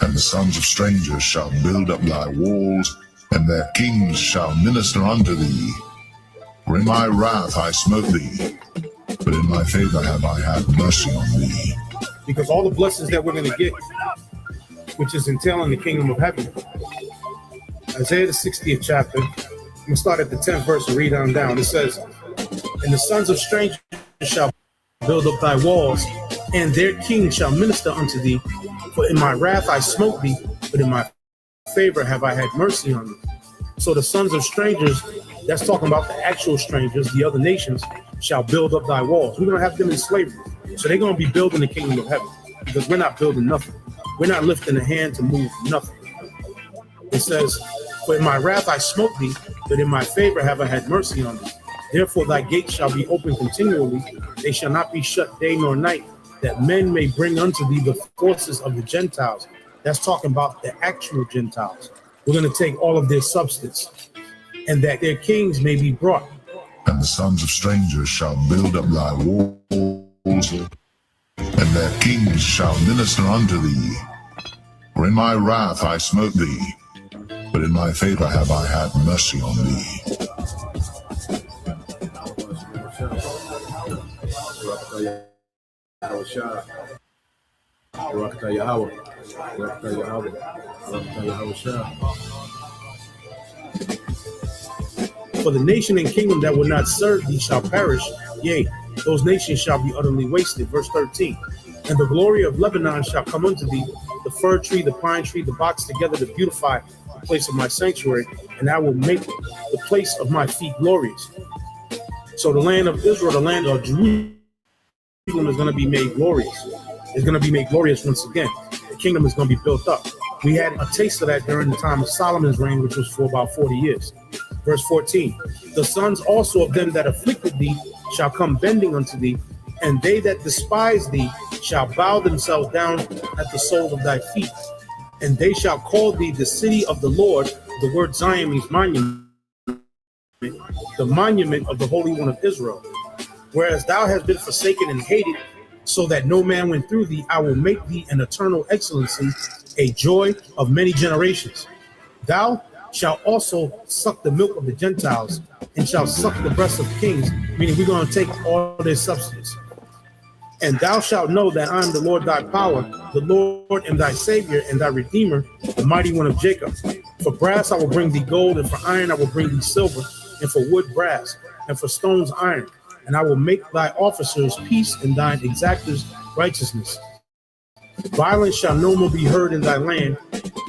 And the sons of strangers shall build up thy walls, and their kings shall minister unto thee. For in my wrath I smote thee, but in my favor have I had mercy on thee. Because all the blessings that we're going to get, which is entailing the kingdom of heaven. Isaiah the 60th chapter, I'm going to start at the 10th verse and read on down. It says, and the sons of strangers shall build up thy walls, and their kings shall minister unto thee. For in my wrath I smote thee, but in my favor have I had mercy on thee. So the sons of strangers, that's talking about the actual strangers, the other nations, shall build up thy walls. We're going to have them in slavery. So they're going to be building the kingdom of heaven, because we're not building nothing. We're not lifting a hand to move nothing. It says, for in my wrath I smote thee, but in my favor have I had mercy on thee. Therefore thy gates shall be open continually. They shall not be shut day nor night, that men may bring unto thee the forces of the Gentiles. That's talking about the actual Gentiles. We're going to take all of their substance, and that their kings may be brought. And the sons of strangers shall build up thy walls, and their kings shall minister unto thee. For in my wrath I smote thee, but in my favor have I had mercy on thee. For the nation and kingdom that will not serve thee shall perish, yea, those nations shall be utterly wasted. Verse 13. And the glory of Lebanon shall come unto thee, the fir tree, the pine tree, the box together to beautify the place of my sanctuary, and I will make the place of my feet glorious. So the land of Israel, the land of Jerusalem, is going to be made glorious. It's going to be made glorious once again. The kingdom is going to be built up. We had a taste of that during the time of Solomon's reign, which was for about 40 years. Verse 14, the sons also of them that afflicted thee shall come bending unto thee, and they that despise thee shall bow themselves down at the sole of thy feet. And they shall call thee the city of the Lord. The word Zion means monument, the monument of the Holy One of Israel. Whereas thou hast been forsaken and hated, so that no man went through thee, I will make thee an eternal excellency, a joy of many generations. Thou shalt also suck the milk of the Gentiles, and shall suck the breasts of kings, meaning we're going to take all their substance. And thou shalt know that I am the Lord thy power, the Lord and thy Savior and thy Redeemer, the mighty one of Jacob. For brass I will bring thee gold, and for iron I will bring thee silver, and for wood brass, and for stones iron. And I will make thy officers peace, and thine exactors righteousness. Violence shall no more be heard in thy land,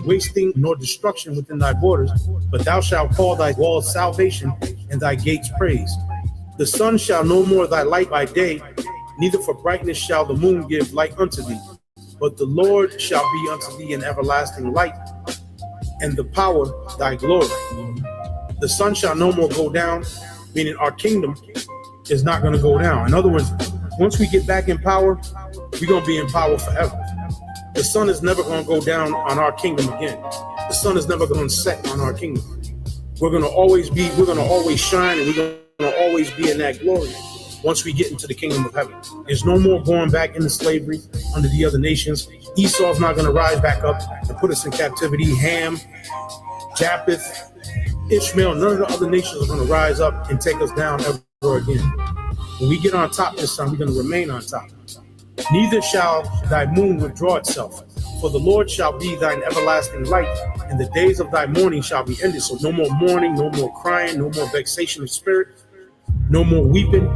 wasting nor destruction within thy borders, but thou shalt call thy walls salvation, and thy gates praise. The sun shall no more thy light by day, neither for brightness shall the moon give light unto thee. But the Lord shall be unto thee an everlasting light, and the power thy glory. The sun shall no more go down, meaning our kingdom is not going to go down. In other words, once we get back in power, we're going to be in power forever. The sun is never going to go down on our kingdom again. The sun is never going to set on our kingdom. We're going to always shine, and we're going to always be in that glory once we get into the kingdom of heaven. There's no more going back into slavery under the other nations. Esau's not going to rise back up and put us in captivity. Ham, Japheth, Ishmael, none of the other nations are going to rise up and take us down ever again. When we get on top this time, we're going to remain on top. Neither shall thy moon withdraw itself, for the Lord shall be thine everlasting light, and the days of thy mourning shall be ended. So no more mourning, no more crying, no more vexation of spirit, no more weeping,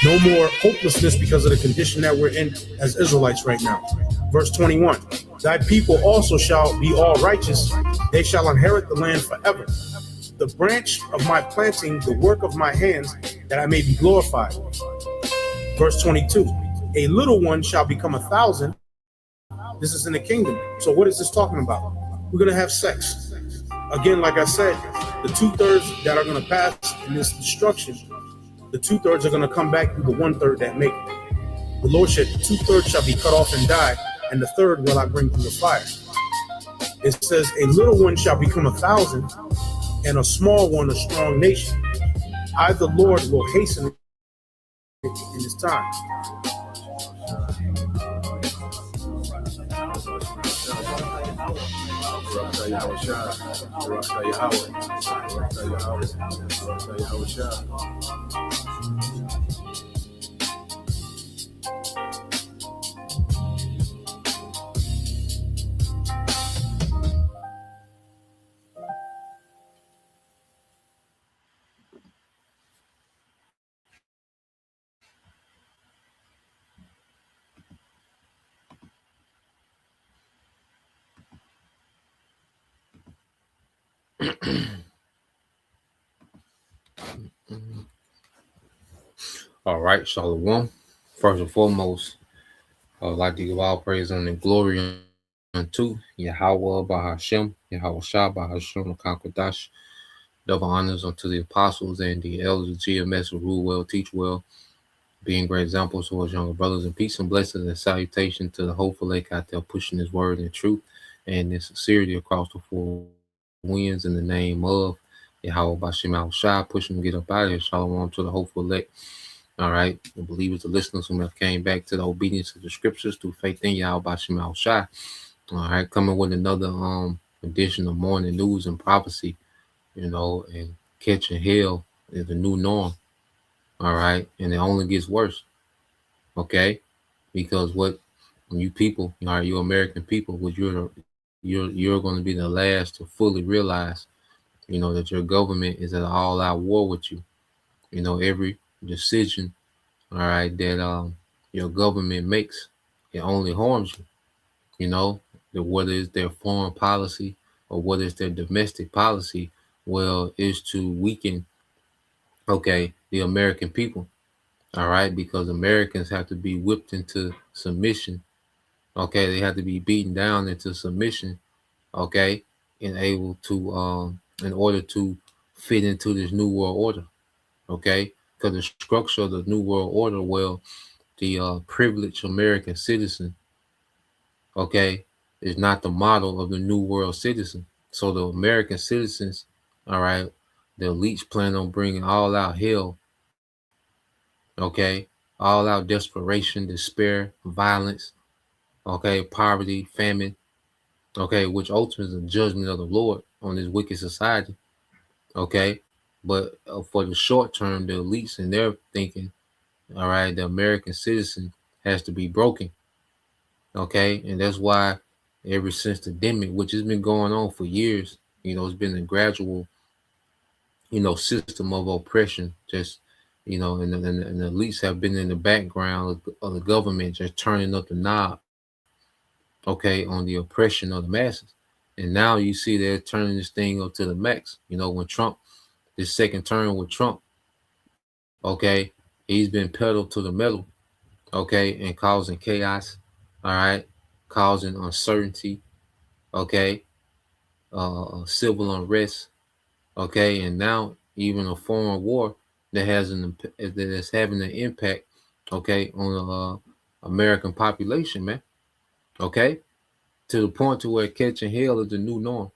no more hopelessness because of the condition that we're in as Israelites right now. Verse 21, thy people also shall be all righteous. They shall inherit the land forever. The branch of my planting, the work of my hands, that I may be glorified. Verse 22, a little one shall become 1,000. This is in the kingdom. So what is this talking about? We're going to have sex. Again, like I said, The 2/3 that are going to pass in this destruction, the 2/3 are going to come back through the 1/3 that make it. The Lord said, 2/3 shall be cut off and die, and the third will I bring through the fire. It says, a little one shall become 1,000, and a small one a strong nation. I, the Lord, will hasten it in his time. All right, Shalom. First and foremost, I would like to give all praise and glory unto Yahweh Bahashem, Yahweh Shah Bahashem Kakwadash. Double honors unto the apostles and the elders of GMS who rule well, teach well, being great examples towards younger brothers, and peace and blessings and salutation to the hopeful lake out there pushing his word and truth and in sincerity across the four winds in the name of Yahweh Bashem Al Shah, pushing to get up out of here. Shalom to the hopeful elect. All right, the believers, the listeners who have came back to the obedience of the scriptures through faith in Yahweh Bashem Al Shah. All right, coming with another edition of morning news and prophecy, and catching hell is the new norm. All right, and it only gets worse. Okay, because what you people, you American people, what you're going to be the last to fully realize, that your government is at an all-out war with you. Every decision, all right, that your government makes, it only harms you. Whether it's their foreign policy or whether it's their domestic policy, well, is to weaken, the American people. All right, because Americans have to be whipped into submission. Okay, they have to be beaten down into submission. Okay, and able to, in order to fit into this new world order. Okay, because the structure of the new world order, well, the privileged American citizen, is not the model of the new world citizen. So the American citizens, all right, the elites plan on bringing all out hell. Okay, all out desperation, despair, violence, poverty, famine, which ultimately is a judgment of the Lord on this wicked society. But for the short term, the elites and their thinking, all right, the American citizen has to be broken. And that's why ever since the Demic, which has been going on for years, it's been a gradual, system of oppression, just, and the elites have been in the background of the government, just turning up the knob, on the oppression of the masses. And now you see they're turning this thing up to the max. When Trump, this second term with Trump, he's been pedaled to the metal, and causing chaos, all right, causing uncertainty, civil unrest, and now even a foreign war that is having an impact, on the American population, man, to the point to where catching hell is the new norm.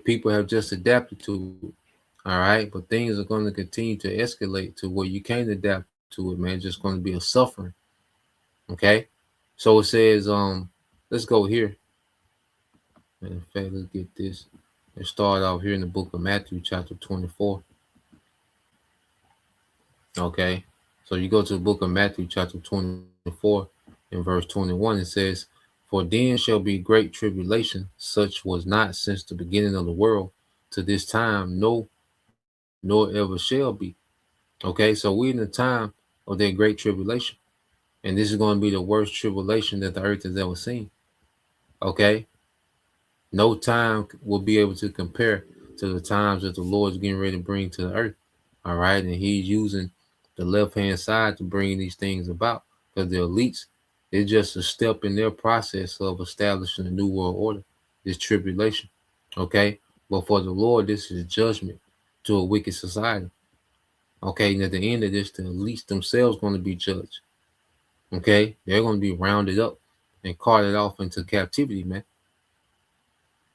People have just adapted to it. All right, but things are going to continue to escalate to where you can't adapt to it, man. It's just going to be a suffering. So it says, let's go here. In fact, let's get this. Let's start off here in the book of Matthew, chapter 24. So you go to the book of Matthew, chapter 24, in verse 21. It says, "For then shall be great tribulation, such was not since the beginning of the world to this time, no, nor ever shall be." So we're in the time of that great tribulation. And this is going to be the worst tribulation that the earth has ever seen. No time will be able to compare to the times that the Lord's getting ready to bring to the earth. All right. And he's using the left-hand side to bring these things about, because the elites, they're just a step in their process of establishing a new world order, this tribulation. But for the Lord, this is judgment to a wicked society. Okay, and at the end of this, the elites themselves going to be judged. Okay, they're going to be rounded up and carted off into captivity, man.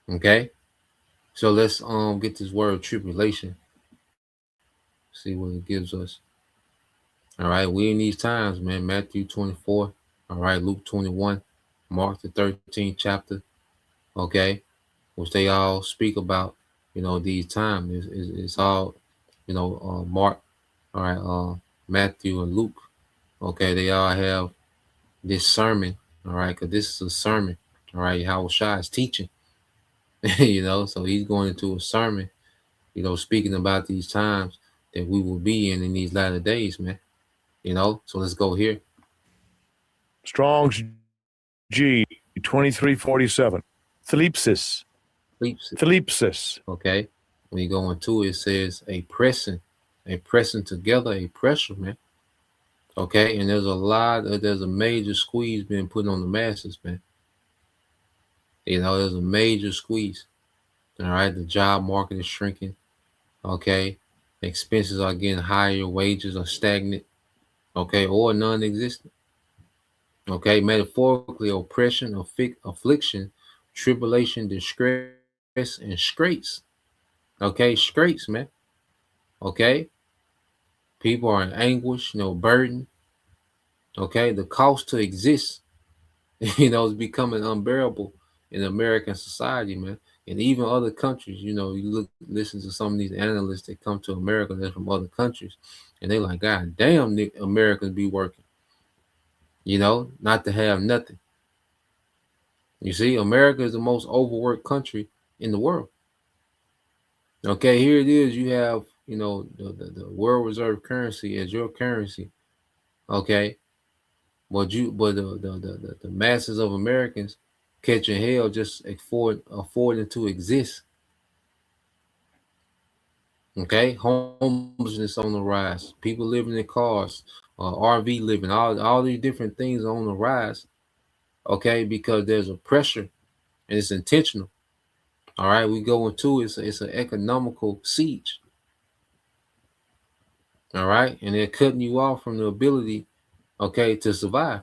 Okay, so let's get this word tribulation. See what it gives us. All right, we in these times, man. Matthew 24. All right, Luke 21, Mark the 13th chapter. Okay, which they all speak about. You know, these times. It's all, you know, Mark. All right, Matthew and Luke. Okay, they all have this sermon. All right, because this is a sermon. All right, Yahushua is teaching. You know, so he's going into a sermon. You know, speaking about these times that we will be in these latter days, man. You know, so let's go here. Strong's G 2347. Thlipsis. Thlipsis. Okay. When you go into it, it says a pressing together, a pressure, man. Okay, and there's a major squeeze being put on the masses, man. You know, there's a major squeeze. All right, the job market is shrinking. Okay, expenses are getting higher, wages are stagnant. Okay, or non-existent. Okay, metaphorically, oppression, affliction, tribulation, distress, and straits. Okay, straits, man. Okay, people are in anguish, burden. Okay, the cost to exist, is becoming unbearable in American society, man, and even other countries. You listen to some of these analysts that come to America that's from other countries, and they like, God damn, Americans be working. Not to have nothing. You see, America is the most overworked country in the world. Okay, here it is. You have, the world reserve currency as your currency. Okay, but the masses of Americans catching hell just affording to exist. Okay, homelessness on the rise. People living in cars, RV living, all these different things are on the rise. Okay, because there's a pressure and it's intentional. All right, we go into it's an economical siege. All right, and they're cutting you off from the ability, okay, to survive.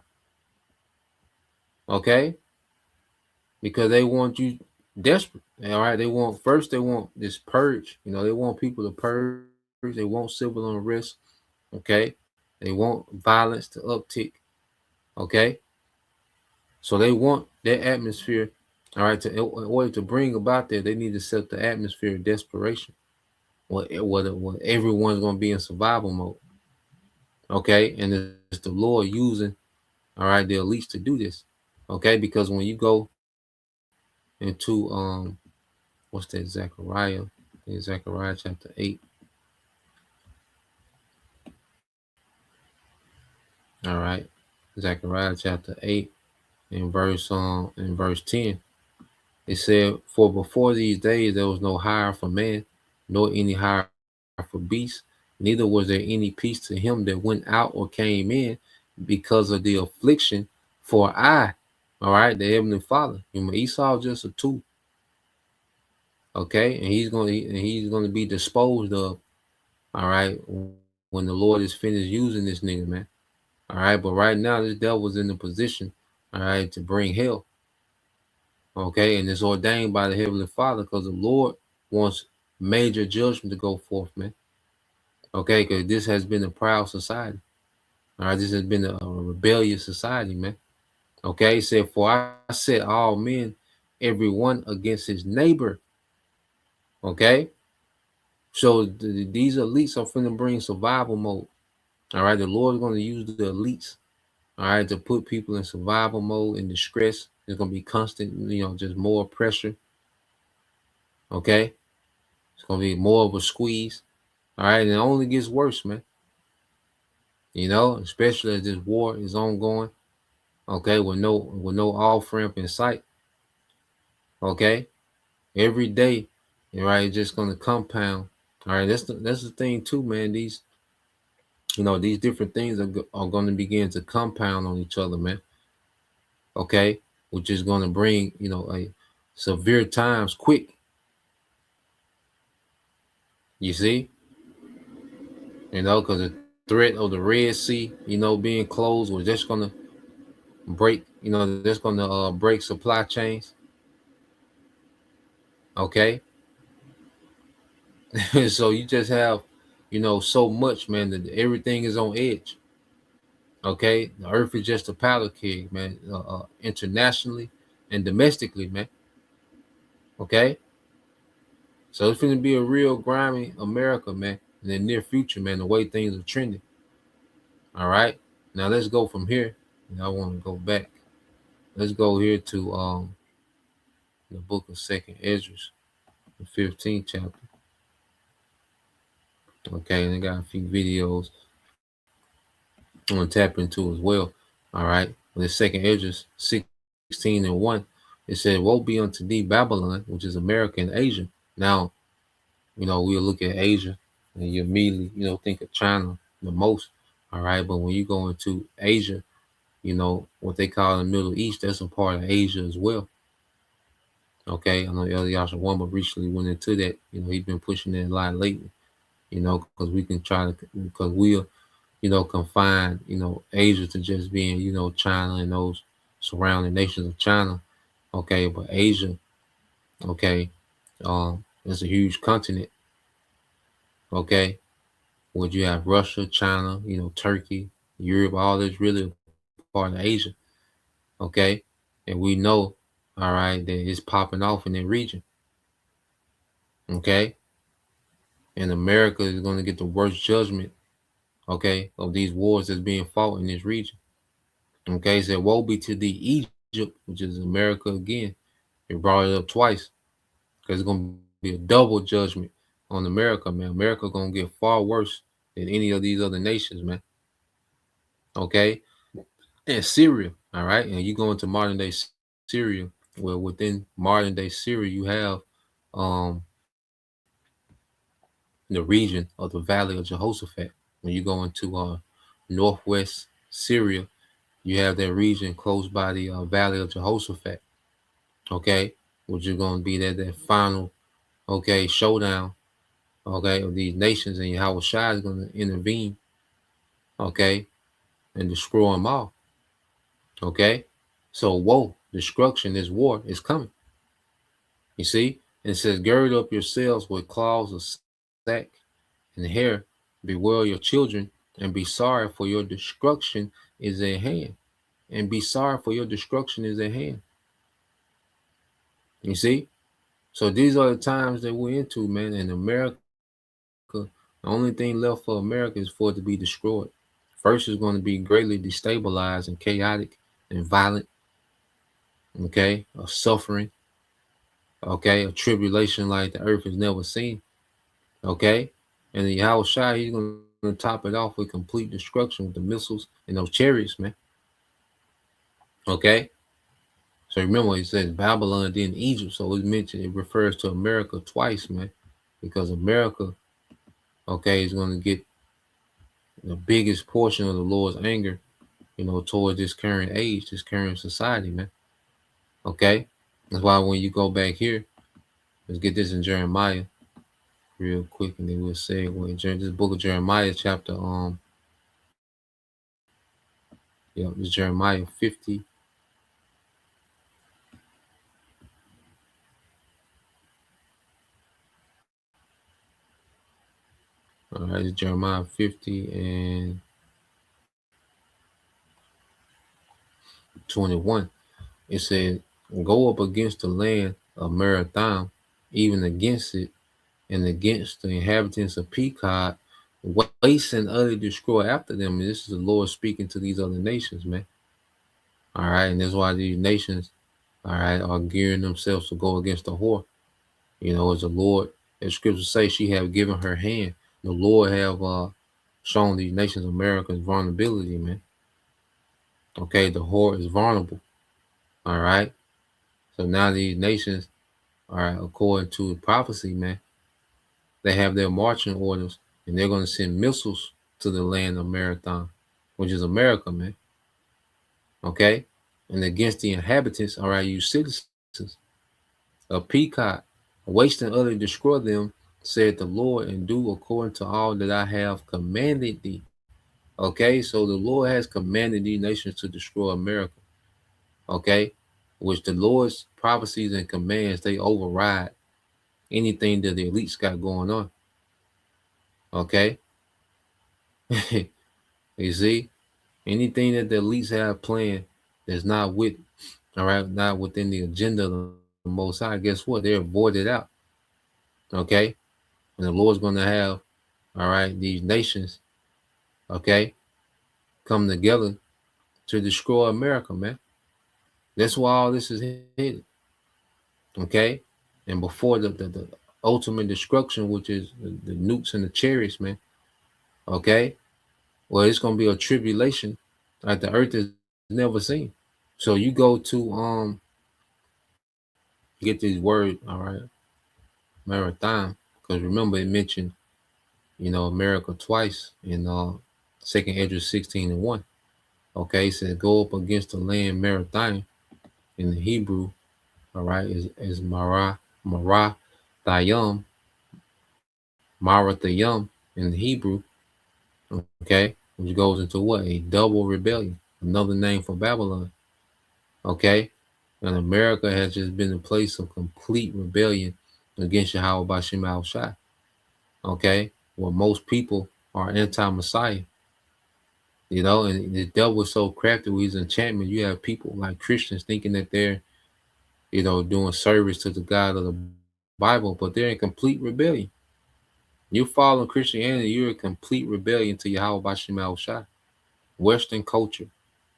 Okay, because they want you desperate. All right, they want this purge. They want people to purge. They want civil unrest. Okay, they want violence to uptick. Okay, so they want their atmosphere. All right, in order to bring about that, they need to set the atmosphere of desperation. What everyone's going to be in survival mode. Okay, and it's the Lord using, all right, the elites to do this. Okay, because when you go into what's that, Zechariah chapter 8. All right, Zechariah chapter 8 in verse 10. It said, "For before these days there was no hire for man, nor any hire for beast, neither was there any peace to him that went out or came in, because of the affliction. For I," all right, the Heavenly Father, Esau just a tool. Okay, and he's going to be disposed of. All right, when the Lord is finished using this nigga, man. All right, but right now this devil's in the position, all right, to bring hell. Okay, and it's ordained by the Heavenly Father because the Lord wants major judgment to go forth, man. Okay, because this has been a proud society. All right, this has been a rebellious society, man. Okay, he said, "For I set all men, every one against his neighbor." Okay, so these elites are finna bring survival mode. All right, the Lord is going to use the elites, all right, to put people in survival mode, in distress. There's going to be constant, just more pressure. Okay, it's going to be more of a squeeze. All right, and it only gets worse, man. Especially as this war is ongoing. Okay, with no off ramp in sight. Okay, every day, all right, it's just going to compound. All right, that's the thing too, man. These different things are going to begin to compound on each other, man. Okay, which is going to bring, a severe times quick. You see, because the threat of the Red Sea, being closed was just gonna break, that's gonna break supply chains. Okay, so you just have, so much, man, that everything is on edge. Okay, the earth is just a powder keg, man, internationally and domestically, man. Okay, so it's going to be a real grimy America, man, in the near future, man. The way things are trending. All right, now let's go from here. I want to go back. Let's go here to the book of Second Ezra, the 15th chapter. Okay, and I got a few videos I want to tap into as well. All right, the Second Ezra 16:1. It said, "Woe be unto thee, Babylon, which is America and Asia." Now, we'll look at Asia and you immediately, think of China the most. All right. But when you go into Asia, what they call the Middle East, that's a part of Asia as well. Okay. I know Eliasha Wamba recently went into that. He's been pushing that a lot lately, because we can because we'll, confine, Asia to just being, China and those surrounding nations of China. Okay. But Asia, okay, it's a huge continent. Okay. Would you have Russia, China, Turkey, Europe, all this really part of Asia. Okay. And we know, all right, that it's popping off in that region. Okay. And America is going to get the worst judgment, okay, of these wars that's being fought in this region. Okay. So woe be to the Egypt, which is America again. It brought it up twice because it's going to be a double judgment on America, man. America going to get far worse than any of these other nations, man. Okay. And Syria, all right, and you go into modern day Syria, well, within modern day Syria, you have the region of the Valley of Jehoshaphat. When you go into northwest Syria, you have that region close by the Valley of Jehoshaphat, okay, which is going to be that final, okay, showdown, okay, of these nations, and Yahweh Shai is going to intervene, okay, and destroy them all, okay. So woe, destruction, this war is coming. You see, and it says, "Gird up yourselves with cloths of sack and hair, bewail your children, and be sorry, for your destruction is at hand." And be sorry, for your destruction is at hand. You see, so these are the times that we're into, man. And America, the only thing left for America is for it to be destroyed. First, is going to be greatly destabilized and chaotic and violent. Okay, a suffering. Okay, a tribulation like the earth has never seen. Okay, and then Yahweh Shai, he's going to top it off with complete destruction with the missiles and those chariots, man. Okay, so remember, he says Babylon, then Egypt. So it mentioned, it refers to America twice, man, because America, okay, is going to get the biggest portion of the Lord's anger, towards this current age, this current society, man. Okay, that's why when you go back here, let's get this in Jeremiah real quick, and then we'll segue. This book of Jeremiah, chapter it's Jeremiah 50. All right, it's Jeremiah 50 and 21. It says, "Go up against the land of Merathaim, even against it, and against the inhabitants of Pekod, waste and utterly destroy after them." And this is the Lord speaking to these other nations, man. All right, and that's why these nations, all right, are gearing themselves to go against the whore. As the Lord, as scriptures say, she have given her hand. The Lord have shown these nations America's vulnerability, man. Okay, the whore is vulnerable. All right. So now these nations, all right, according to prophecy, man, they have their marching orders, and they're going to send missiles to the land of Marathon, which is America, man. Okay, and against the inhabitants, all right, you citizens of Pekod, waste and utterly destroy them, said the Lord, and do according to all that I have commanded thee. Okay, so the Lord has commanded these nations to destroy America. Okay, which the Lord's prophecies and commands, they override anything that the elites got going on. Okay, you see, anything that the elites have planned that's not with, all right, not within the agenda of the Most High, guess what? They're voided out. Okay, and the Lord's going to have, all right, these nations, okay, come together to destroy America, man. That's why all this is headed. Okay, and before the ultimate destruction, which is the nukes and the chariots, man. Okay, well, it's gonna be a tribulation like the earth has never seen. So you go to get these words, all right, marathon, because remember it mentioned, America twice in Second Ezra 16:1. Okay, it said go up against the land marathon in the Hebrew, all right, is Thayam, Marathayam in the Hebrew, okay, which goes into what? A double rebellion, another name for Babylon, okay? And America has just been a place of complete rebellion against Yahweh Bashim Al Shai, okay? Where most people are anti-Messiah, and the devil is so crafty with his enchantment. You have people like Christians thinking that they're, doing service to the God of the Bible, but they're in complete rebellion. You follow Christianity, you're in complete rebellion to Yahweh Bashim Al Shai. Western culture,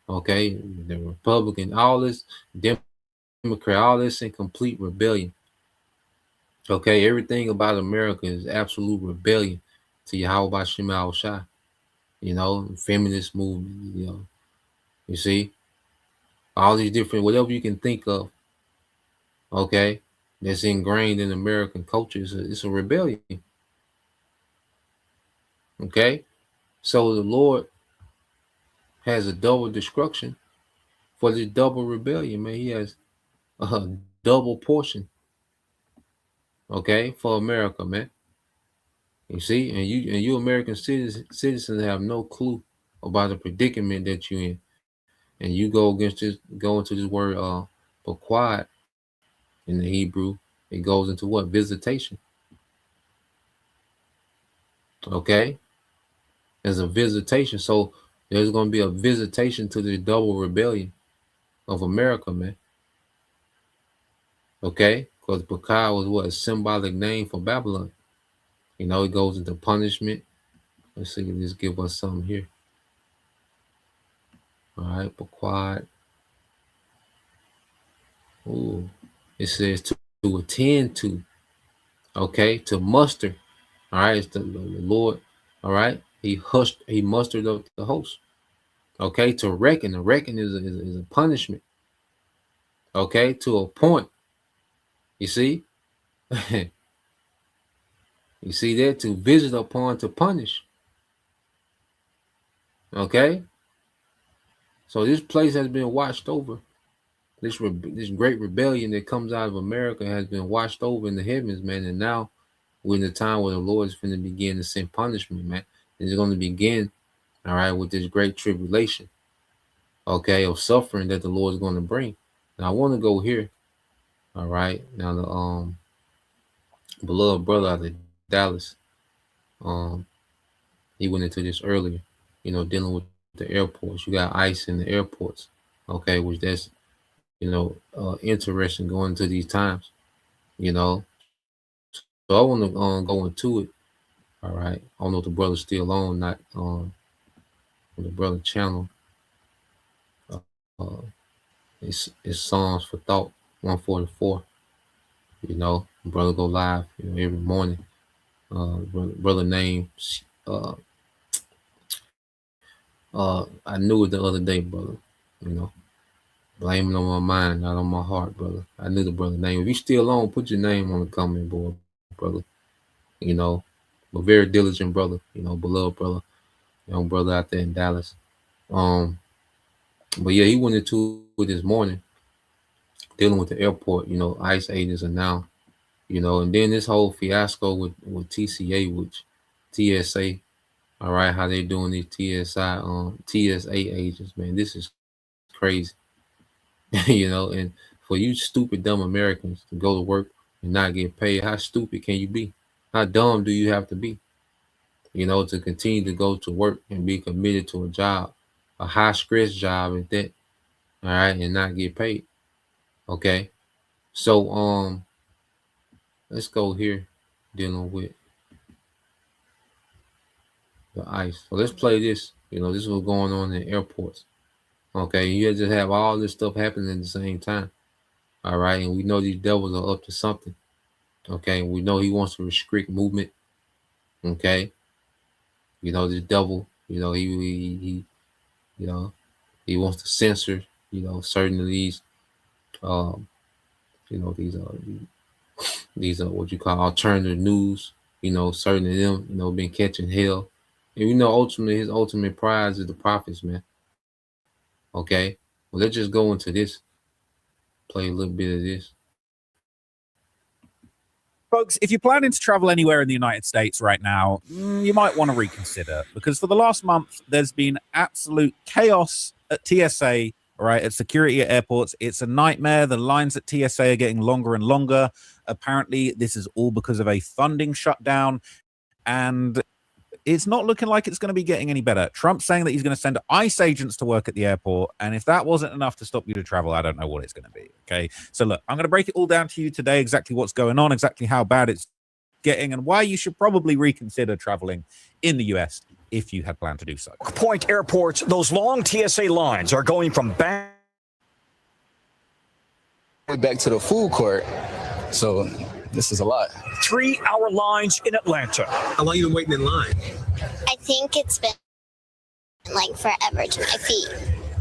okay, the Republican, all this, Democrat, all this in complete rebellion. Okay, everything about America is absolute rebellion to Yahweh Bashim Al Shai. Feminist movement, you see, all these different, whatever you can think of, okay, that's ingrained in American culture, it's a rebellion. Okay, so the Lord has a double destruction for this double rebellion, man. He has a double portion, okay, for America, man. You see, and you American citizens have no clue about the predicament that you're in, and you go into this word "paquad" in the Hebrew. It goes into what? Visitation. Okay, there's a visitation. So there's going to be a visitation to the double rebellion of America, man. Okay, because Paquad was what? A symbolic name for Babylon. It goes into punishment. Let's see, let's give us something here. All right, Paquad. Ooh, it says to attend to, okay, to muster. All right, it's the Lord. All right, he mustered up the host. Okay, to reckon. To reckon is a punishment. Okay, to appoint. You see, you see that, to visit upon, to punish. Okay, so this place has been watched over. This great rebellion that comes out of America has been watched over in the heavens, man. And now we're in the time where the Lord is going to begin to send punishment, man. It's going to begin, all right, with this great tribulation, okay, of suffering that the Lord is going to bring. Now I want to go here, all right. Now the beloved brother out of Dallas, he went into this earlier, dealing with the airports. You got ICE in the airports, okay, which that's interesting going into these times, So I want to go into it. All right. I don't know if the brother's still on, not on the brother channel. It's Songs for Thought 144. Brother go live every morning. Brother name I knew it the other day, brother. Blaming on my mind, not on my heart, brother. I knew the brother name. If you still on, put your name on the comment board, brother. But very diligent brother, beloved brother, young brother out there in Dallas. But yeah, he went into it this morning, dealing with the airport. ICE agents are now, And then this whole fiasco with TCA, which TSA, all right, how they doing these TSA agents, man, this is crazy. And for you stupid dumb Americans to go to work and not get paid, how stupid can you be? How dumb do you have to be? To continue to go to work and be committed to a job, a high stress job at that, all right, and not get paid. Okay. So let's go here dealing with the ICE. So let's play this. This is what's going on in airports. Okay, you just have all this stuff happening at the same time. All right, and we know these devils are up to something. Okay, we know he wants to restrict movement. Okay, this devil. He wants to censor. Certain of these. These what you call alternative news. Certain of them. Been catching hell, and ultimately his ultimate prize is the profits, man. Okay, well let's just go into this. Play a little bit of this. Folks, if you're planning to travel anywhere in the United States right now, you might want to reconsider, because for the last month, there's been absolute chaos at TSA, right, at security at airports. It's a nightmare. The lines at TSA are getting longer and longer. Apparently, this is all because of a funding shutdown, and it's not looking like it's going to be getting any better. Trump's saying that he's going to send ICE agents to work at the airport, and if that wasn't enough to stop you to travel, I don't know what it's going to be. Okay, so look, I'm going to break it all down to you today, exactly what's going on, exactly how bad it's getting, and why you should probably reconsider traveling in the US if you had planned to do so. Point airports, those long TSA lines are going from back to the food court, so this is a lot. 3-hour lines in Atlanta. How long you been waiting in line? I think it's been like forever to my feet.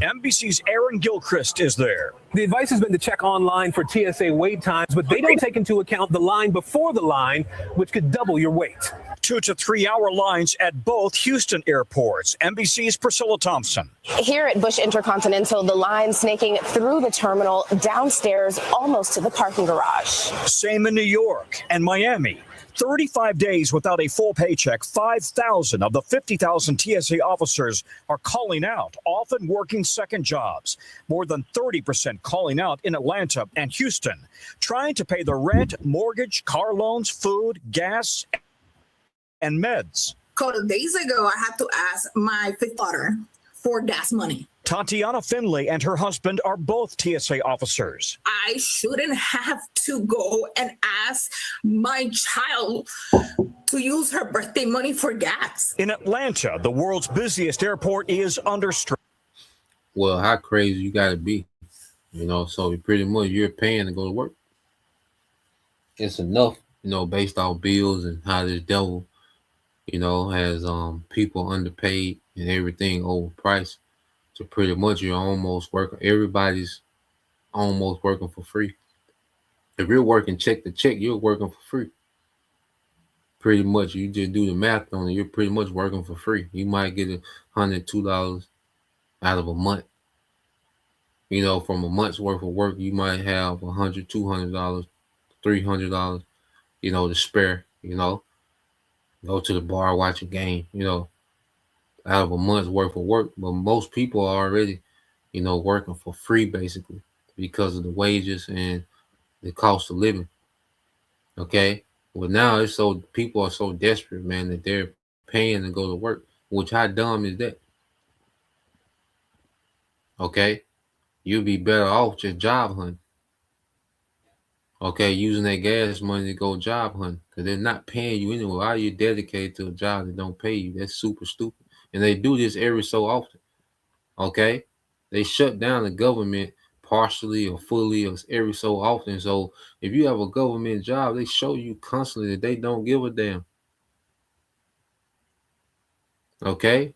NBC's Aaron Gilchrist is there. The advice has been to check online for TSA wait times, but they don't take into account the line before the line, which could double your wait. 2 to 3 hour lines at both Houston airports. NBC's Priscilla Thompson. Here at Bush Intercontinental, the line snaking through the terminal, downstairs, almost to the parking garage. Same in New York and Miami. 35 days without a full paycheck. 5,000 of the 50,000 TSA officers are calling out, often working second jobs. More than 30% calling out in Atlanta and Houston, trying to pay the rent, mortgage, car loans, food, gas, and meds. A couple of days ago, I had to ask my fifth daughter for gas money. Tatiana Finley and her husband are both TSA officers. I shouldn't have to go and ask my child to use her birthday money for gas. In Atlanta, the world's busiest airport is under stress. Well, how crazy you got to be, so pretty much you're paying to go to work. It's enough, based off bills and how this devil, has people underpaid and everything overpriced. So pretty much you're almost working. Everybody's almost working for free. If you're working check to check, you're working for free. Pretty much, you just do the math on it. You're pretty much working for free. You might get $102 out of a month. From a month's worth of work, you might have $100, $200, $300, to spare. Go to the bar, watch a game. Out of a month's worth of work. But most people are already, working for free basically because of the wages and the cost of living. Okay. Well, now people are so desperate, man, that they're paying to go to work. Which, how dumb is that? Okay. You'd be better off just job hunting. Okay, using that gas money to go job hunting because they're not paying you anyway. Why are you dedicated to a job that don't pay you? That's super stupid. And they do this every so often. Okay, they shut down the government partially or fully or every so often. So if you have a government job, they show you constantly that they don't give a damn. Okay,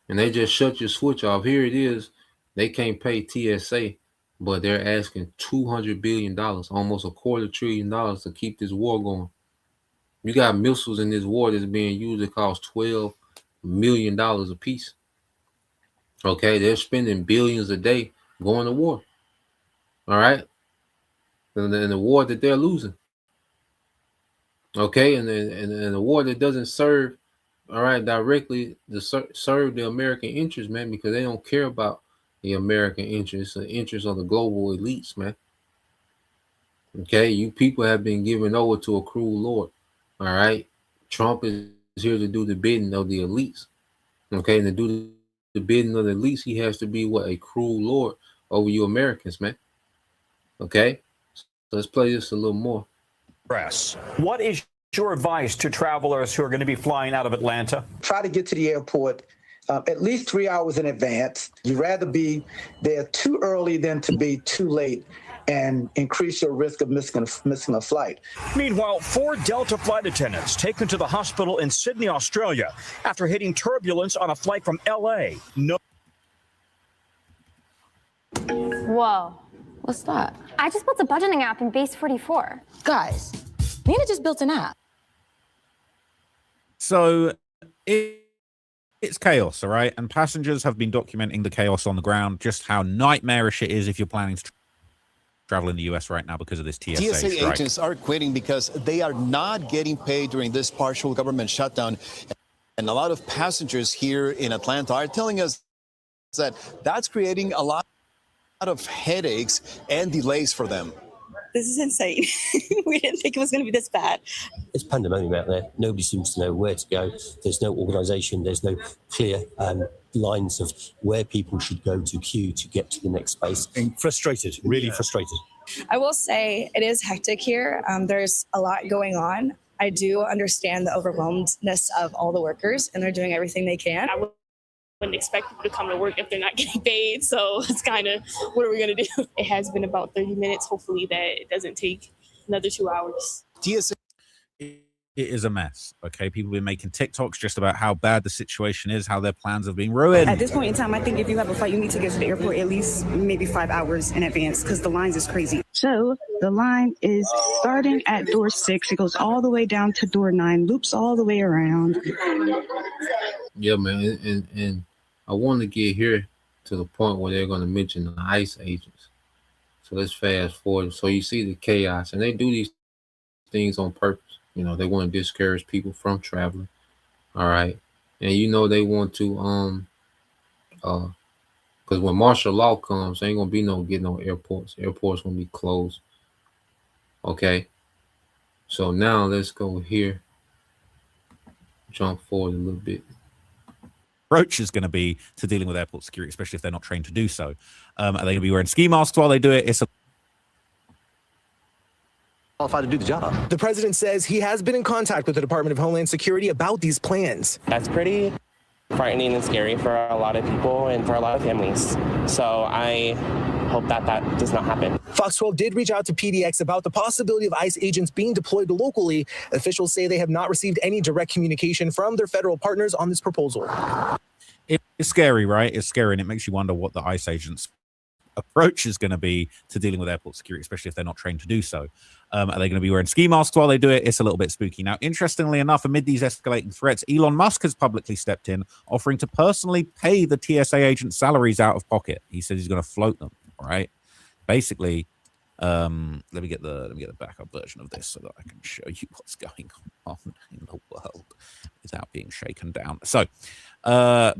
and they just shut your switch off. Here it is. They can't pay TSA. But they're asking $200 billion, almost $250 billion to keep this war going. You got missiles in this war that's being used that cost $12 million a piece. Okay, they're spending billions a day going to war. All right, and the war that they're losing. Okay, and a war that doesn't serve, all right, directly to serve the American interest, man, because they don't care about the American interests, the interests of the global elites, man. Okay, you people have been given over to a cruel lord. All right, Trump is here to do the bidding of the elites. Okay, and to do the bidding of the elites, he has to be what, a cruel lord over you Americans, man. Okay, so let's play this a little more. Press. What is your advice to travelers who are going to be flying out of Atlanta? Try to get to the airport at least 3 hours in advance. You'd rather be there too early than to be too late and increase your risk of missing a flight. Meanwhile, 4 Delta flight attendants taken to the hospital in Sydney, Australia, after hitting turbulence on a flight from L.A. Whoa. What's that? I just built a budgeting app in Base 44. Guys, Nina just built an app. So it's chaos, all right? And passengers have been documenting the chaos on the ground, just how nightmarish it is if you're planning to travel in the U.S. right now because of this TSA strike. Agents are quitting because they are not getting paid during this partial government shutdown. And a lot of passengers here in Atlanta are telling us that that's creating a lot of headaches and delays for them. This is insane. We didn't think it was going to be this bad. It's pandemonium out there. Nobody seems to know where to go. There's no organisation. There's no clear lines of where people should go to queue to get to the next space. And frustrated, really frustrated. I will say it is hectic here. There's a lot going on. I do understand the overwhelmedness of all the workers, and they're doing everything they can. I wouldn't expect people to come to work if they're not getting paid. So it's kind of, what are we going to do? It has been about 30 minutes. Hopefully that it doesn't take another 2 hours. TSA. It is a mess. Okay, people have been making TikToks just about how bad the situation is, how their plans have been ruined. At this point in time, I think if you have a flight, you need to get to the airport at least maybe 5 hours in advance because the lines is crazy. So the line is starting at door 6. It goes all the way down to door 9, loops all the way around. Yeah, man, and I want to get here to the point where they're going to mention the ICE agents. So let's fast forward. So you see the chaos, and they do these things on purpose. You know, they want to discourage people from traveling. All right. And you know they want to because when martial law comes, ain't gonna be no airports. Airports gonna be closed. Okay. So now let's go here. Jump forward a little bit. Approach is going to be to dealing with airport security, especially if they're not trained to do so. Are they going to be wearing ski masks while they do it? It's qualified to do the job. The president says he has been in contact with the Department of Homeland Security about these plans. That's pretty frightening and scary for a lot of people and for a lot of families. So I hope that does not happen. Fox 12 did reach out to PDX about the possibility of ICE agents being deployed locally. Officials say they have not received any direct communication from their federal partners on this proposal. It's scary, right? It's scary, and it makes you wonder what the ICE agents' approach is going to be to dealing with airport security, especially if they're not trained to do so. Are they going to be wearing ski masks while they do it? It's a little bit spooky. Now, interestingly enough, amid these escalating threats, Elon Musk has publicly stepped in, offering to personally pay the TSA agents' salaries out of pocket. He said he's going to float them. All right. Basically, let me get the backup version of this so that I can show you what's going on in the world without being shaken down. So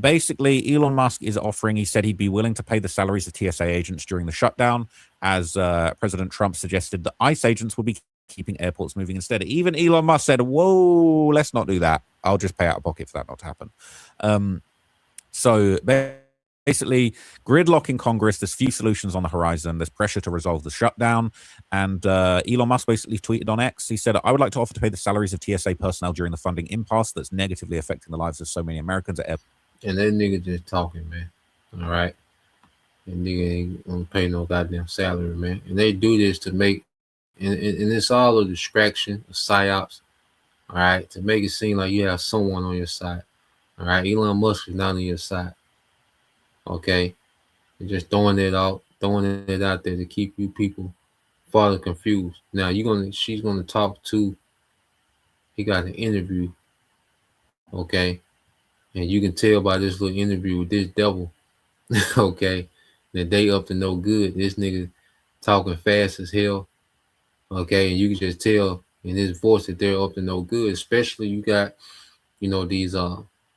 basically, Elon Musk is offering, he said he'd be willing to pay the salaries of TSA agents during the shutdown, as President Trump suggested that ICE agents will be keeping airports moving instead. Even Elon Musk said, whoa, let's not do that. I'll just pay out of pocket for that not to happen. So basically, gridlock in Congress, there's few solutions on the horizon. There's pressure to resolve the shutdown. And Elon Musk basically tweeted on X. He said, I would like to offer to pay the salaries of TSA personnel during the funding impasse that's negatively affecting the lives of so many Americans at airports. And that nigga just talking, man. All right. That nigga ain't gonna pay no goddamn salary, man. And they do this to make, and it's all a distraction, a psyops, all right, to make it seem like you have someone on your side. All right. Elon Musk is not on your side. Okay, and just throwing it out there to keep you people farther confused. Now she's gonna talk to. He got an interview. Okay, and you can tell by this little interview with this devil. Okay, that they up to no good. This nigga talking fast as hell. Okay, and you can just tell and it's voice that they're up to no good. Especially you got, these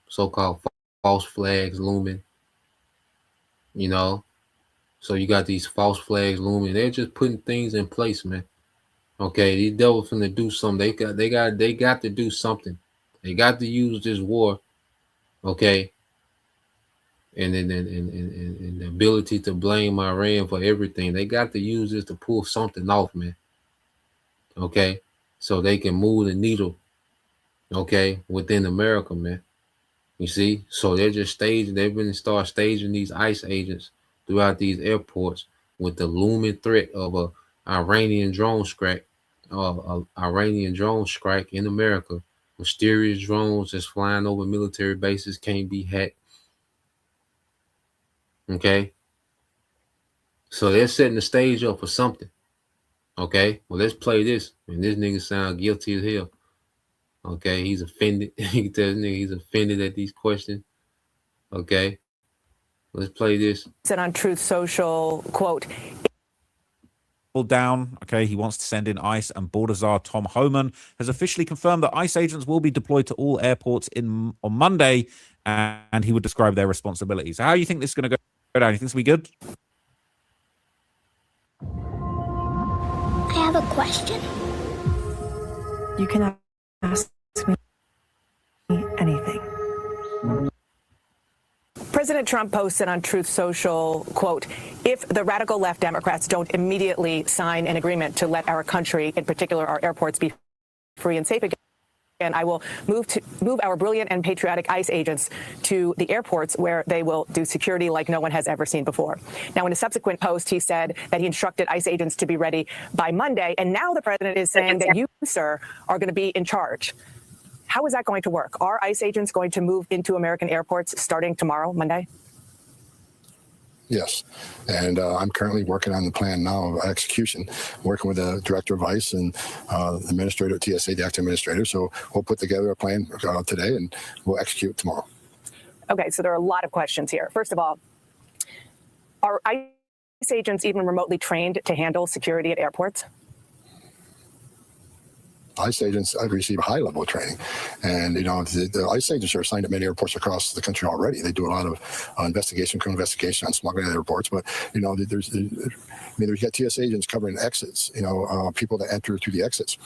so-called false flags looming. So you got these false flags looming. They're just putting things in place, man. Okay, these devils finna do something. They got to do something. They got to use this war, okay, and the ability to blame Iran for everything. They got to use this to pull something off, man. Okay, so they can move the needle, okay, within America, man. You see, so they're just staging. They're going to start staging these ICE agents throughout these airports with the looming threat of a Iranian drone strike in America. Mysterious drones that's flying over military bases can't be hacked. Okay, so they're setting the stage up for something. Okay, well, let's play this. And this nigga sound guilty as hell. Okay, he's offended. You can tell this nigga he's offended at these questions. Okay, let's play this. Said on Truth Social, quote, down. Okay, he wants to send in ICE, and Border Czar Tom Homan has officially confirmed that ICE agents will be deployed to all airports on Monday, and he would describe their responsibilities. How do you think this is going to go down? You think this will be good? I have a question. you can ask me anything. President Trump posted on Truth Social, quote, if the radical left Democrats don't immediately sign an agreement to let our country, in particular our airports, be free and safe again, and I will move our brilliant and patriotic ICE agents to the airports where they will do security like no one has ever seen before. Now, in a subsequent post, he said that he instructed ICE agents to be ready by Monday. And now the president is saying that you, sir, are going to be in charge. How is that going to work? Are ICE agents going to move into American airports starting tomorrow, Monday? Yes, and I'm currently working on the plan now of execution, working with the director of ICE and the administrator at TSA, the acting administrator. So we'll put together a plan today and we'll execute tomorrow. Okay, so there are a lot of questions here. First of all, are ICE agents even remotely trained to handle security at airports? ICE agents receive high level of training, and the ICE agents are assigned at many airports across the country already. They do a lot of criminal investigation on smuggling at airports. But you got TSA agents covering exits. People that enter through the exits.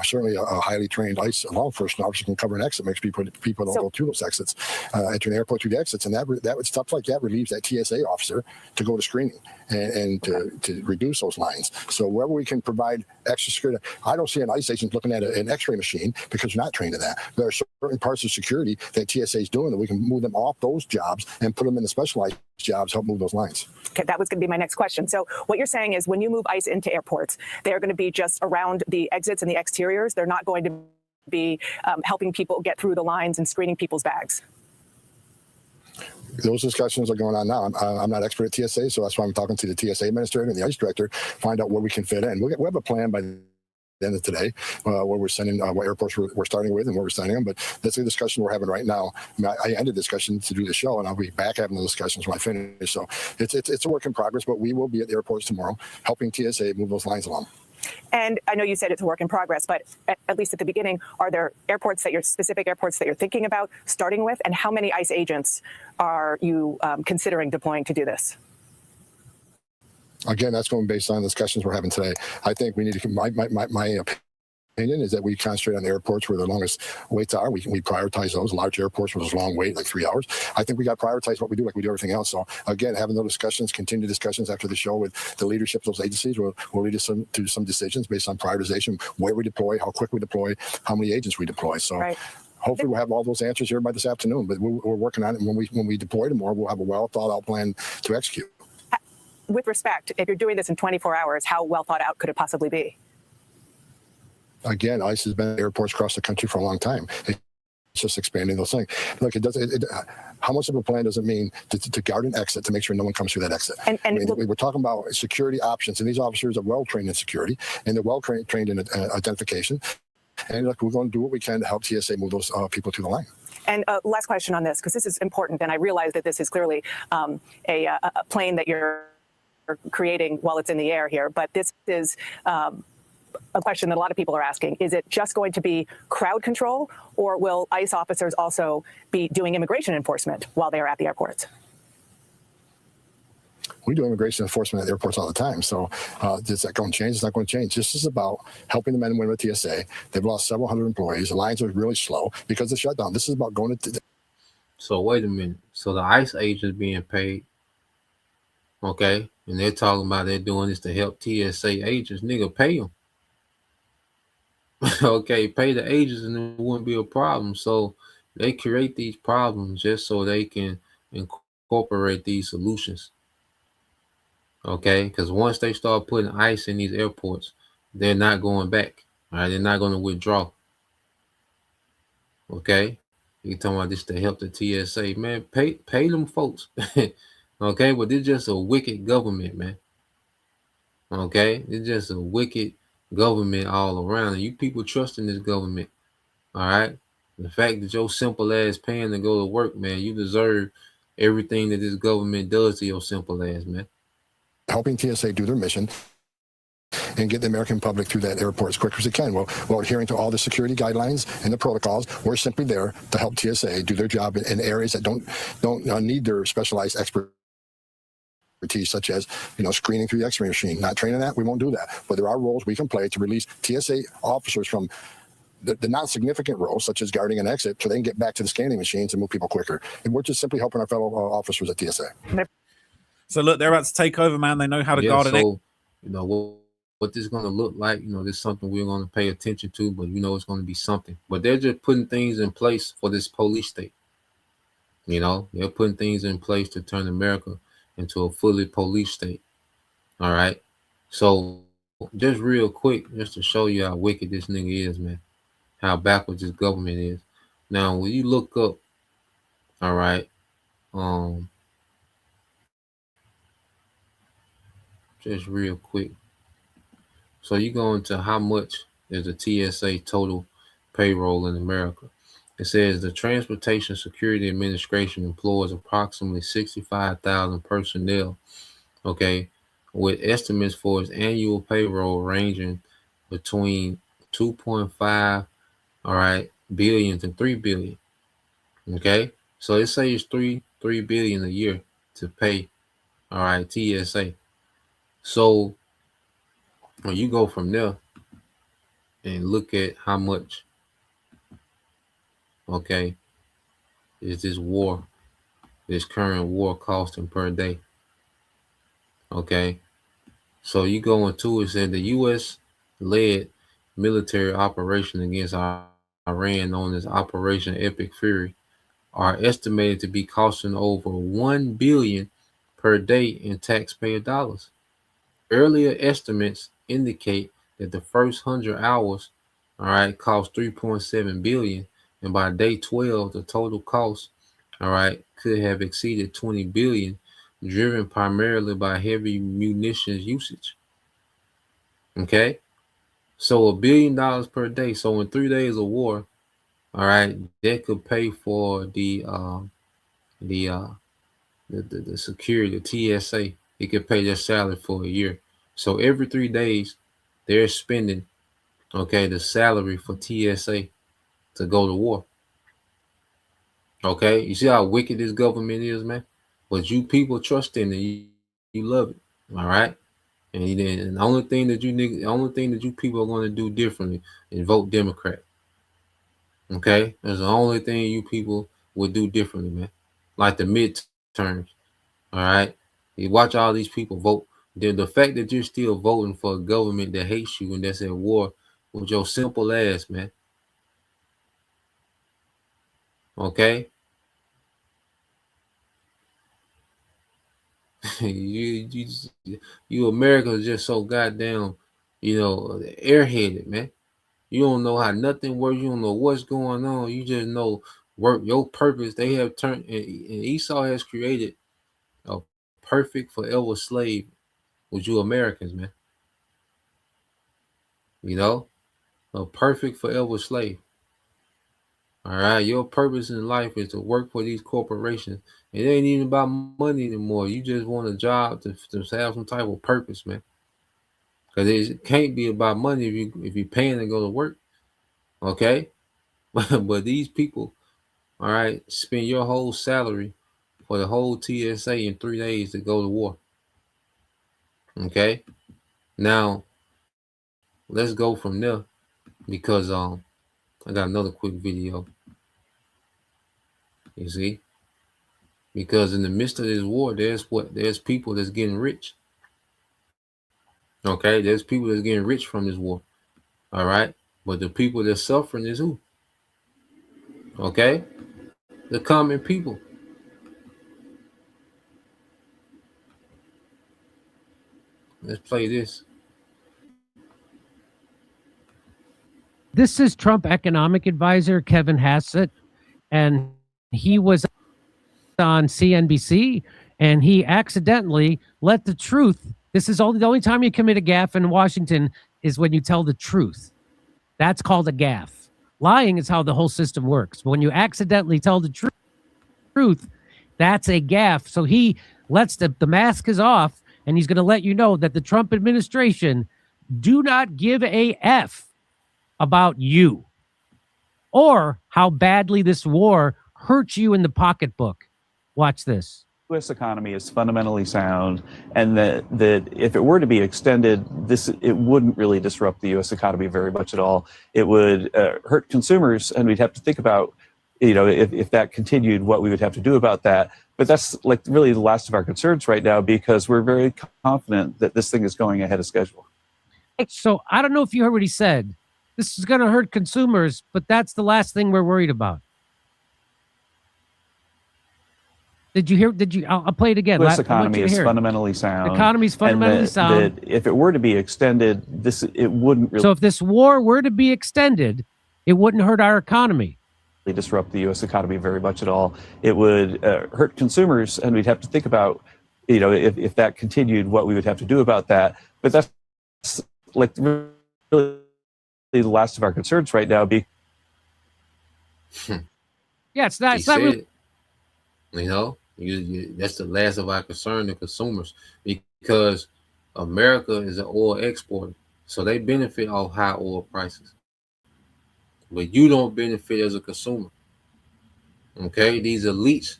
Certainly a highly trained ICE law enforcement officer can cover an exit, makes people don't go through those exits, enter an airport through the exits, and that stuff like that relieves that TSA officer to go to screening and to reduce those lines. So wherever we can provide extra security, I don't see an ICE agent looking at an X-ray machine because they're not trained in that. There are certain parts of security that TSA is doing that we can move them off those jobs and put them in the specialized jobs, help move those lines. Okay, that was going to be my next question. So what you're saying is when you move ICE into airports, they're going to be just around the exits and the exteriors. They're not going to be helping people get through the lines and screening people's bags. Those discussions are going on now. I'm not expert at TSA, so that's why I'm talking to the TSA administrator and the ICE director, find out where we can fit in. We have a plan by the end of today where we're sending what airports we're starting with and where we're sending them. But that's a discussion we're having right now. I ended the discussion to do the show, and I'll be back having the discussions when I finish. So it's a work in progress, but we will be at the airports tomorrow helping TSA move those lines along. And I know you said it's a work in progress, but at least at the beginning, are there specific airports that you're thinking about starting with? And how many ICE agents are you considering deploying to do this? Again, that's going based on discussions we're having today. I think we need to, my opinion is that we concentrate on the airports where the longest waits are. We prioritize those large airports where there's a long wait, like 3 hours. I think we got to prioritize what we do like we do everything else. So again, having those discussions, continued discussions after the show with the leadership of those agencies will lead us to some decisions based on prioritization, where we deploy, how quick we deploy, how many agents we deploy. So hopefully we'll have all those answers here by this afternoon, but we're working on it. And when we deploy tomorrow, we'll have a well thought out plan to execute. With respect, if you're doing this in 24 hours, how well thought out could it possibly be? Again, ICE has been at airports across the country for a long time. It's just expanding those things. Look, how much of a plan does it mean to guard an exit to make sure no one comes through that exit? We're talking about security options, and these officers are well trained in security, and they're well trained in identification. And look, we're going to do what we can to help TSA move those people through the line. And last question on this, because this is important, and I realize that this is clearly a plane that you're creating while it's in the air here, but this is a question that a lot of people are asking. Is it just going to be crowd control, or will ICE officers also be doing immigration enforcement while they are at the airports? We do immigration enforcement at the airports all the time. So is that going to change? It's not going to change. This is about helping the men and women of TSA. They've lost several hundred employees. The lines are really slow because of the shutdown. This is about going to... So wait a minute. So the ICE agents being paid, okay, and they're talking about they're doing this to help TSA agents. Nigga, pay them. Okay, pay the agents and it wouldn't be a problem. So they create these problems just so they can incorporate these solutions. Okay, because once they start putting ICE in these airports, they're not going back. All right, they're not going to withdraw. Okay, you talking about this to help the TSA, man? Pay them folks. Okay, but it's just a wicked government, man. Okay, it's just a wicked government all around, and you people trust in this government. All right, the fact that your simple ass paying to go to work, man, you deserve everything that this government does to your simple ass, man. Helping TSA do their mission and get the American public through that airport as quick as they can. Well, while adhering to all the security guidelines and the protocols, we're simply there to help TSA do their job in areas that don't need their specialized expertise, such as screening through the X-ray machine. Not training that, we won't do that. But there are roles we can play to release TSA officers from the non-significant roles, such as guarding an exit, so they can get back to the scanning machines and move people quicker. And we're just simply helping our fellow officers at TSA. So look, they're about to take over, man. They know how to guard an exit. What this is going to look like, this is something we're going to pay attention to, but it's going to be something. But they're just putting things in place for this police state. They're putting things in place to turn America into a fully police state. All right. So just real quick, just to show you how wicked this nigga is, man, how backwards this government is. Now, when you look up, all right, just real quick. So you go into how much is the TSA total payroll in America. It says the Transportation Security Administration employs approximately 65,000 personnel, okay, with estimates for its annual payroll ranging between 2.5, all right, billion to 3 billion. Okay, so it says 3 billion a year to pay, all right, TSA. So when you go from there and look at how much, okay, is this current war costing per day? Okay, so you go into it, said the U.S. led military operation against Iran, known as Operation Epic Fury, are estimated to be costing over $1 billion per day in taxpayer dollars. Earlier estimates indicate that the first 100 hours, all right, cost 3.7 billion, and by day 12, the total cost, all right, could have exceeded 20 billion, driven primarily by heavy munitions usage. Okay, so $1 billion per day. So in 3 days of war, all right, that could pay for the security, the TSA. It could pay their salary for a year. So every 3 days, they're spending, okay, the salary for TSA to go to war. Okay, you see how wicked this government is, man? But you people trust in it, you love it, all right? And then the only thing that you people are going to do differently is vote Democrat. Okay, that's the only thing you people would do differently, man. Like the midterms, all right? You watch all these people vote. The fact that you're still voting for a government that hates you and that's at war with your simple ass, man. Okay? you Americans just so goddamn, airheaded, man. You don't know how nothing works. You don't know what's going on. You just know work your purpose. They have turned, and Esau has created a perfect forever slave with you Americans, man. A perfect forever slave. All right, your purpose in life is to work for these corporations. It ain't even about money anymore. You just want a job to have some type of purpose, man. because it can't be about money if you're paying to go to work. Okay, but these people, all right, spend your whole salary for the whole TSA in 3 days to go to war. Okay, now let's go from there because I got another quick video. You see, because in the midst of this war, there's people that's getting rich. Okay, there's people that's getting rich from this war. All right, but the people that's suffering is who? Okay, the common people. Let's play this. This is Trump economic advisor Kevin Hassett, and he was on CNBC, and he accidentally let the truth. This is the only time you commit a gaffe in Washington is when you tell the truth. That's called a gaffe. Lying is how the whole system works. When you accidentally tell the truth, that's a gaffe. So he lets the mask is off, and he's going to let you know that the Trump administration do not give a F about you or how badly this war hurts you in the pocketbook. Watch this. The U.S. economy is fundamentally sound, and that if it were to be extended, it wouldn't really disrupt the U.S. economy very much at all. It would hurt consumers, and we'd have to think about, if that continued, what we would have to do about that. But that's like really the last of our concerns right now, because we're very confident that this thing is going ahead of schedule. So I don't know if you heard what he said. This is going to hurt consumers, but that's the last thing we're worried about. Did you hear? I'll play it again. The U.S. economy is fundamentally sound. The economy is fundamentally sound. That if it were to be extended, it wouldn't really. So if this war were to be extended, it wouldn't hurt our economy. Disrupt the U.S. economy very much at all. It would hurt consumers, and we'd have to think about, if that continued, what we would have to do about that. But that's like really the last of our concerns right now. Yeah, it's not. It's not really. That's the last of our concern, the consumers, because America is an oil exporter, so they benefit off high oil prices. But you don't benefit as a consumer. Okay, these elites,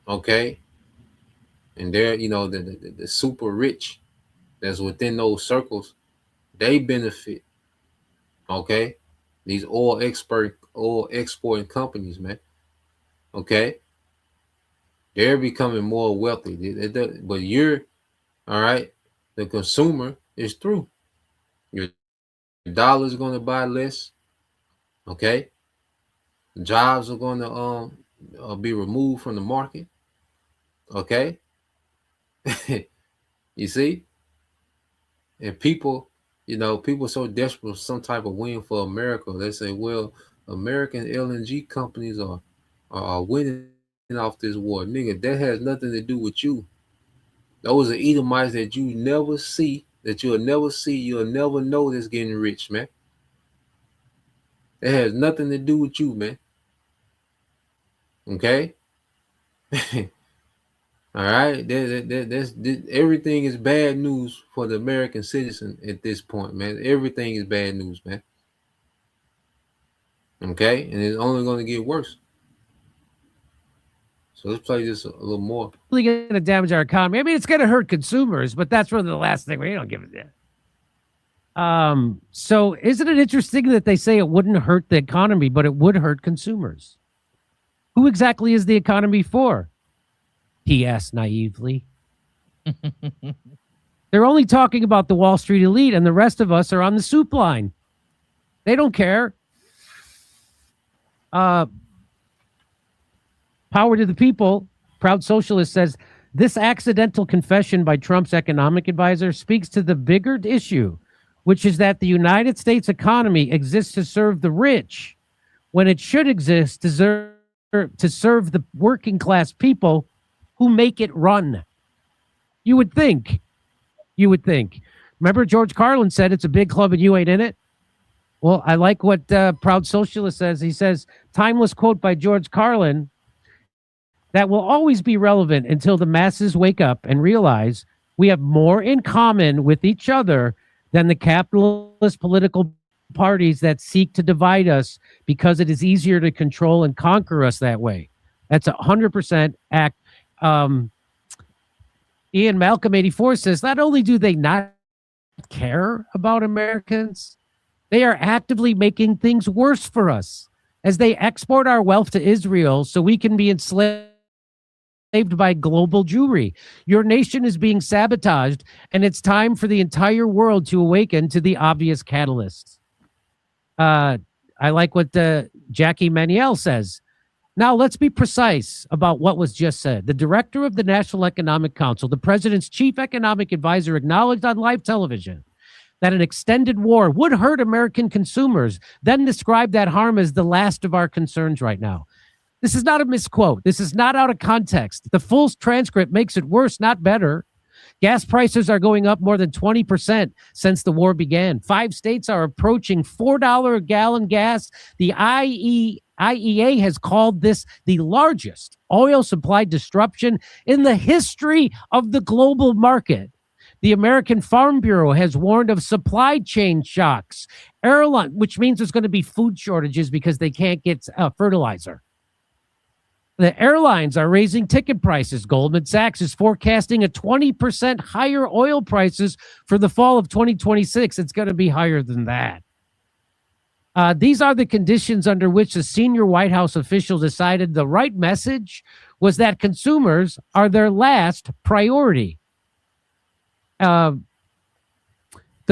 okay, and they're the super rich that's within those circles, they benefit. Okay, these oil exporting companies, man. Okay, they're becoming more wealthy. But you're all right. The consumer is through. Your dollar's going to buy less. Okay, jobs are going to be removed from the market. Okay, you see, and people so desperate for some type of win for America. They say, well, American LNG companies are winning off this war. Nigga, that has nothing to do with you. Those are Edomites that you never see, that you'll never see, you'll never know that's getting rich, man. It has nothing to do with you, man. Okay? All right? Everything is bad news for the American citizen at this point, man. Everything is bad news, man. Okay? And it's only going to get worse. So let's play this a little more. Really going to damage our economy. I mean, it's going to hurt consumers, but that's really the last thing. We don't give a damn. So isn't it interesting that they say it wouldn't hurt the economy, but it would hurt consumers? Who exactly is the economy for? He asked naively. They're only talking about the Wall Street elite, and the rest of us are on the soup line. They don't care. Power to the people. Proud Socialist says, this accidental confession by Trump's economic advisor speaks to the bigger issue, which is that the United States economy exists to serve the rich when it should exist to serve the working class people who make it run. You would think. Remember George Carlin said it's a big club and you ain't in it? Well, I like what Proud Socialist says. He says, timeless quote by George Carlin, that will always be relevant until the masses wake up and realize We have more in common with each other than the capitalist political parties that seek to divide us because it is easier to control and conquer us that way. That's 100% act. Ian Malcolm 84 says, not only do they not care about Americans, they are actively making things worse for us as they export our wealth to Israel so we can be enslaved by global Jewry. Your nation is being sabotaged, and it's time for the entire world to awaken to the obvious catalysts. I like what Jackie Maniel says. Now, let's be precise about what was just said. The director of the National Economic Council, the president's chief economic advisor, acknowledged on live television that an extended war would hurt American consumers, then described that harm as the last of our concerns right now. This is not a misquote. This is not out of context. The full transcript makes it worse, not better. Gas prices are going up more than 20% since the war began. 5 states are approaching $4 a gallon gas. The IEA has called this the largest oil supply disruption in the history of the global market. The American Farm Bureau has warned of supply chain shocks, which means there's going to be food shortages because they can't get fertilizer. The airlines are raising ticket prices. Goldman Sachs is forecasting a 20% higher oil prices for the fall of 2026. It's going to be higher than that. These are the conditions under which a senior White House official decided the right message was that consumers are their last priority. The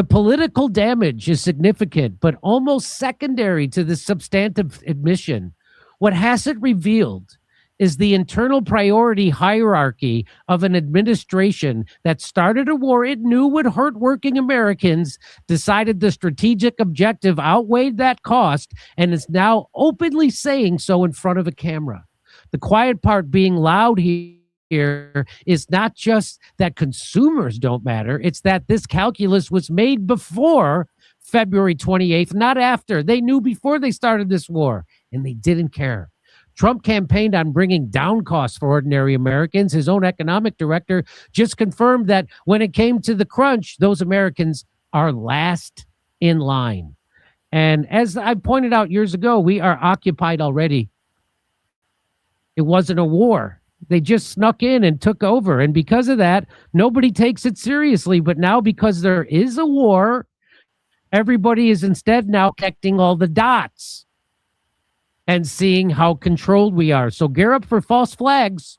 political damage is significant, but almost secondary to the substantive admission. What Hassett revealed is the internal priority hierarchy of an administration that started a war it knew would hurt working Americans, decided the strategic objective outweighed that cost, and is now openly saying so in front of a camera. The quiet part being loud here is not just that consumers don't matter, it's that this calculus was made before February 28th, not after. They knew before they started this war, and they didn't care. Trump campaigned on bringing down costs for ordinary Americans. His own economic director just confirmed that when it came to the crunch, those Americans are last in line. And as I pointed out years ago, we are occupied already. It wasn't a war. They just snuck in and took over. And because of that, nobody takes it seriously. But now, because there is a war, everybody is instead now connecting all the dots and seeing how controlled we are. So gear up for false flags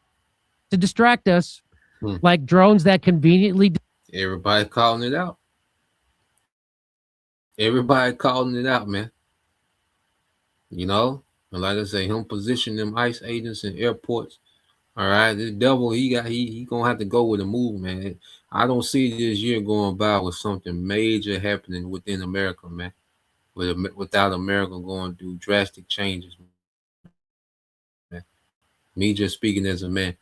to distract us, like drones that conveniently... Everybody calling it out. Everybody calling it out, man. You know? And like I say, him positioning them ICE agents in airports. All right, this devil, he gonna have to go with a move, man. I don't see this year going by with something major happening within America, man. Without America going through drastic changes, man. Me just speaking as a man,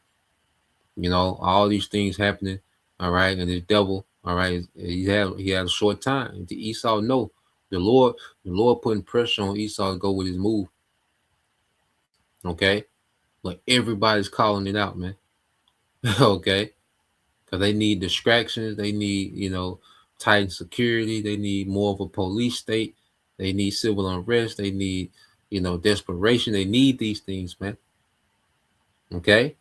you know, all these things happening, all right, and this devil, all right, he had a short time. The Esau know the Lord putting pressure on Esau to go with his move. Okay, like everybody's calling it out, man. Okay, because they need distractions, they need, you know, tightened security, they need more of a police state. They need civil unrest. They need, you know, desperation. They need these things, man. Okay?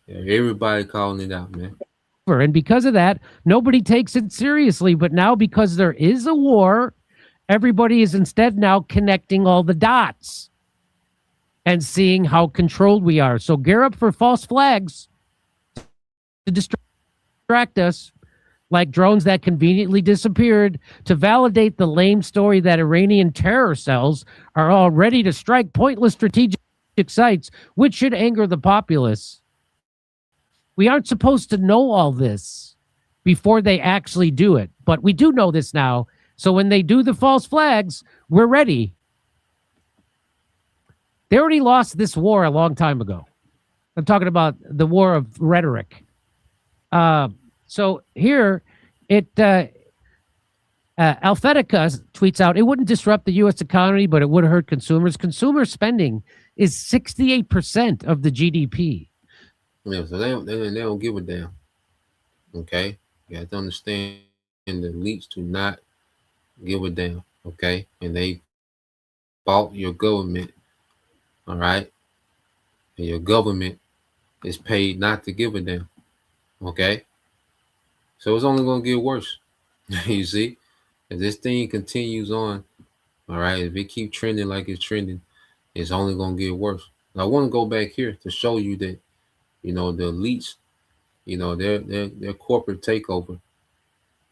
Everybody calling it out, man. And because of that, nobody takes it seriously. But now, because there is a war, everybody is instead now connecting all the dots and seeing how controlled we are. So gear up for false flags to distract us, like drones that conveniently disappeared, to validate the lame story that Iranian terror cells are all ready to strike pointless strategic sites, which should anger the populace. We aren't supposed to know all this before they actually do it, but we do know this now. So when they do the false flags, we're ready. They already lost this war a long time ago. I'm talking about the war of rhetoric. So here, Alphetica tweets out, it wouldn't disrupt the U.S. economy, but it would hurt consumers. Consumer spending is 68% of the GDP. Yeah, so they don't give a damn. Okay, you have to understand the elites do not give a damn. Okay, and they bought your government. All right, and your government is paid not to give a damn. Okay, so it's only gonna get worse. You see, if this thing continues on, all right, if it keep trending like it's trending, it's only gonna get worse. Now, I want to go back here to show you that the elites, their corporate takeover,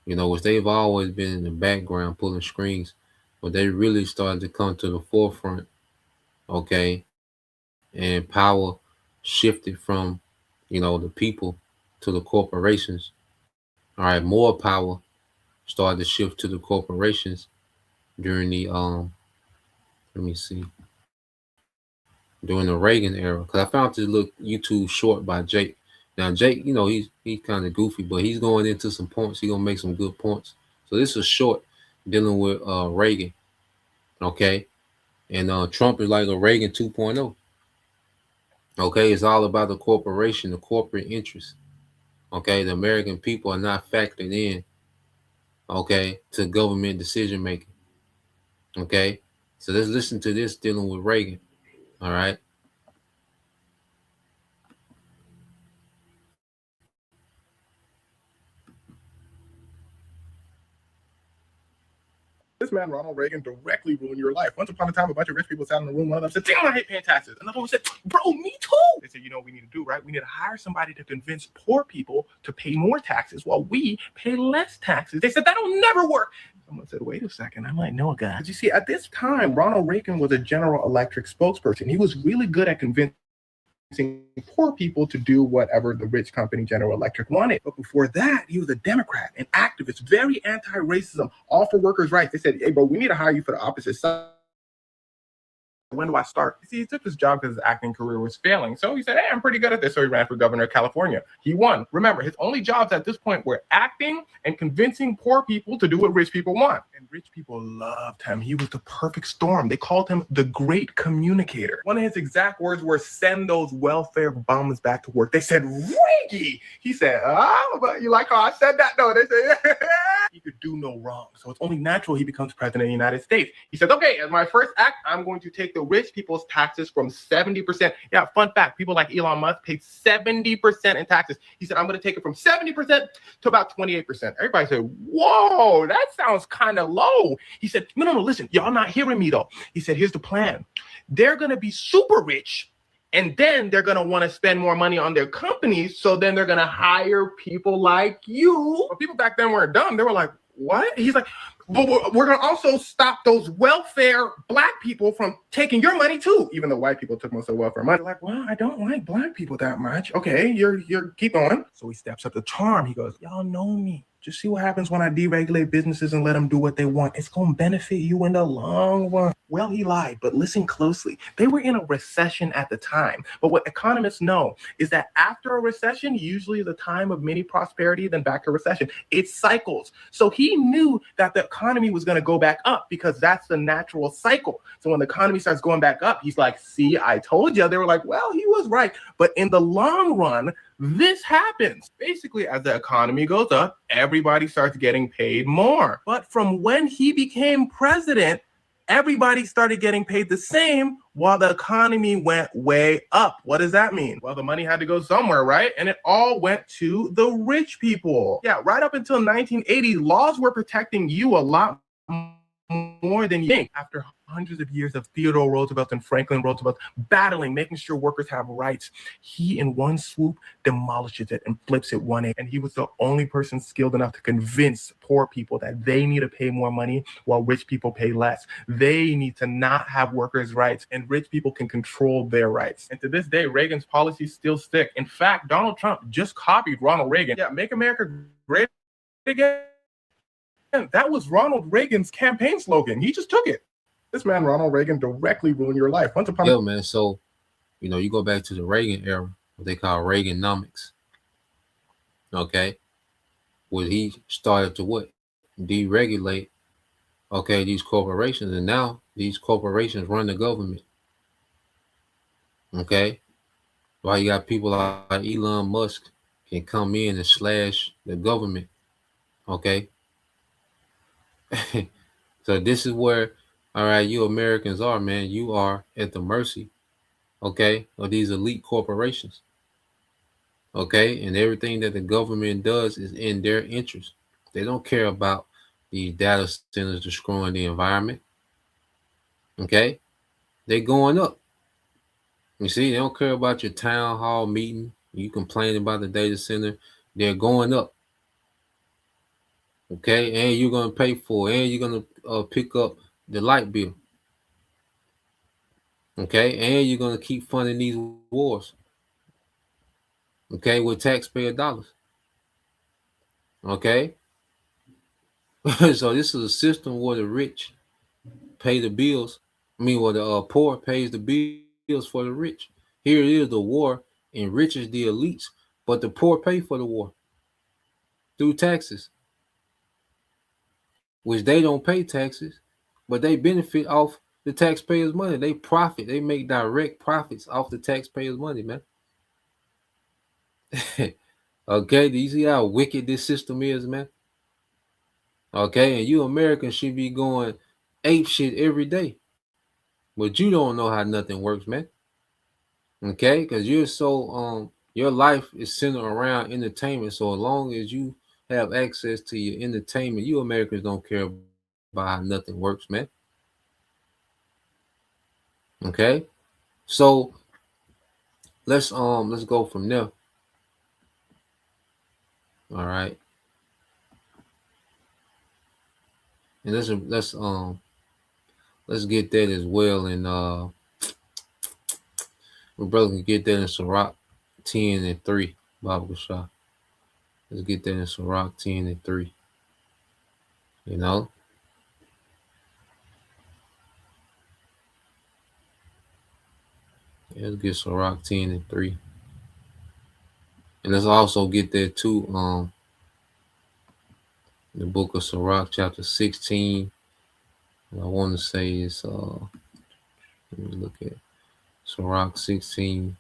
which they've always been in the background pulling strings, but they really started to come to the forefront. Okay, and power shifted from the people to the corporations. All right, more power started to shift to the corporations during the let me see, during the Reagan era. Because I found this little YouTube short by Jake. Now Jake, he's kind of goofy, but he's going into some points. He's gonna make some good points. So this is short dealing with Reagan. Okay, and Trump is like a Reagan 2.0. Okay, it's all about the corporation, the corporate interest. Okay, the American people are not factored in, okay, to government decision making. Okay, so let's listen to this dealing with Reagan. All right. This man, Ronald Reagan, directly ruined your life. Once upon a time, a bunch of rich people sat in the room. One of them said, damn, I hate paying taxes. Another one said, bro, me too. They said, you know what we need to do, right? We need to hire somebody to convince poor people to pay more taxes while we pay less taxes. They said, that'll never work. Someone said, wait a second, I might know a guy. Because you see, at this time, Ronald Reagan was a General Electric spokesperson. He was really good at convincing poor people to do whatever the rich company General Electric wanted. But before that, he was a Democrat, an activist, very anti-racism, all for workers' rights. They said, hey, bro, we need to hire you for the opposite side. When do I start? You see, he took this job because his acting career was failing. So he said, hey, I'm pretty good at this. So he ran for governor of California. He won. Remember, his only jobs at this point were acting and convincing poor people to do what rich people want. And rich people loved him. He was the perfect storm. They called him the great communicator. One of his exact words were, send those welfare bums back to work. They said, Reggie. He said, but you like how I said that? No, they said, he could do no wrong. So it's only natural he becomes president of the United States. He said, okay, as my first act, I'm going to take the rich people's taxes from 70%. Yeah, fun fact, people like Elon Musk paid 70% in taxes. He said, I'm going to take it from 70% to about 28%. Everybody said, whoa, that sounds kind of low. He said, no, listen, y'all not hearing me though. He said, here's the plan. They're going to be super rich, and then they're going to want to spend more money on their companies. So then they're going to hire people like you. But people back then weren't dumb. They were like, what? He's like, but we're going to also stop those welfare black people from taking your money too, even though white people took most of the welfare money. They're like, well, I don't like black people that much. Okay, you're keep going. So he steps up the charm. He goes, y'all know me. Just see what happens when I deregulate businesses and let them do what they want. It's going to benefit you in the long run. Well, he lied, but listen closely. They were in a recession at the time. But what economists know is that after a recession, usually is a time of mini prosperity, then back to recession. It cycles. So he knew that the economy was going to go back up because that's the natural cycle. So when the economy starts going back up, he's like, see, I told you. They were like, well, he was right. But in the long run, this happens. Basically, as the economy goes up, everybody starts getting paid more. But from when he became president, everybody started getting paid the same while the economy went way up. What does that mean? Well, the money had to go somewhere, right? And it all went to the rich people. Yeah, right up until 1980, laws were protecting you a lot more than you think. After hundreds of years of Theodore Roosevelt and Franklin Roosevelt battling, making sure workers have rights, he in one swoop demolishes it and flips it 180. And he was the only person skilled enough to convince poor people that they need to pay more money while rich people pay less. They need to not have workers' rights, and rich people can control their rights. And to this day, Reagan's policies still stick. In fact, Donald Trump just copied Ronald Reagan. Yeah, make America great again. That was Ronald Reagan's campaign slogan. He just took it. This man, Ronald Reagan, directly ruined your life. Once upon a man. So, you go back to the Reagan era, what they call Reaganomics. Okay, where he started to what? Deregulate. Okay, these corporations, and now these corporations run the government. Okay, why you got people like Elon Musk? can come in and slash the government. Okay. So this is where, all right, you Americans are, man. You are at the mercy, okay, of these elite corporations. Okay, and everything that the government does is in their interest. They don't care about the data centers destroying the environment. Okay, they going up. You see, they don't care about your town hall meeting. You complain about the data center, they're going up. Okay, and you're gonna pay for it, and you're gonna pick up the light bill. Okay, and you're gonna keep funding these wars. Okay, with taxpayer dollars. Okay, so this is a system where the rich pay the bills. I mean, where the poor pays the bills for the rich. Here it is, the war enriches the elites, but the poor pay for the war through taxes, which they don't pay taxes, but they benefit off the taxpayers' money. They profit. They make direct profits off the taxpayers' money, man. Okay, do you see how wicked this system is, man? Okay, and you Americans should be going ape shit every day, but you don't know how nothing works, man. Okay, because you're so your life is centered around entertainment. So as long as you have access to your entertainment, you Americans don't care about how nothing works, man. Okay, so let's go from there. All right, and let's get that as well. And my brother can get that in Sirach 10:3, Baba Shah. Let's get that in Sirach 10:3. You know. Yeah, let's get Sirach 10:3. And let's also get that too. The book of Sirach, chapter 16. I want to say is let me look at Sirach 16.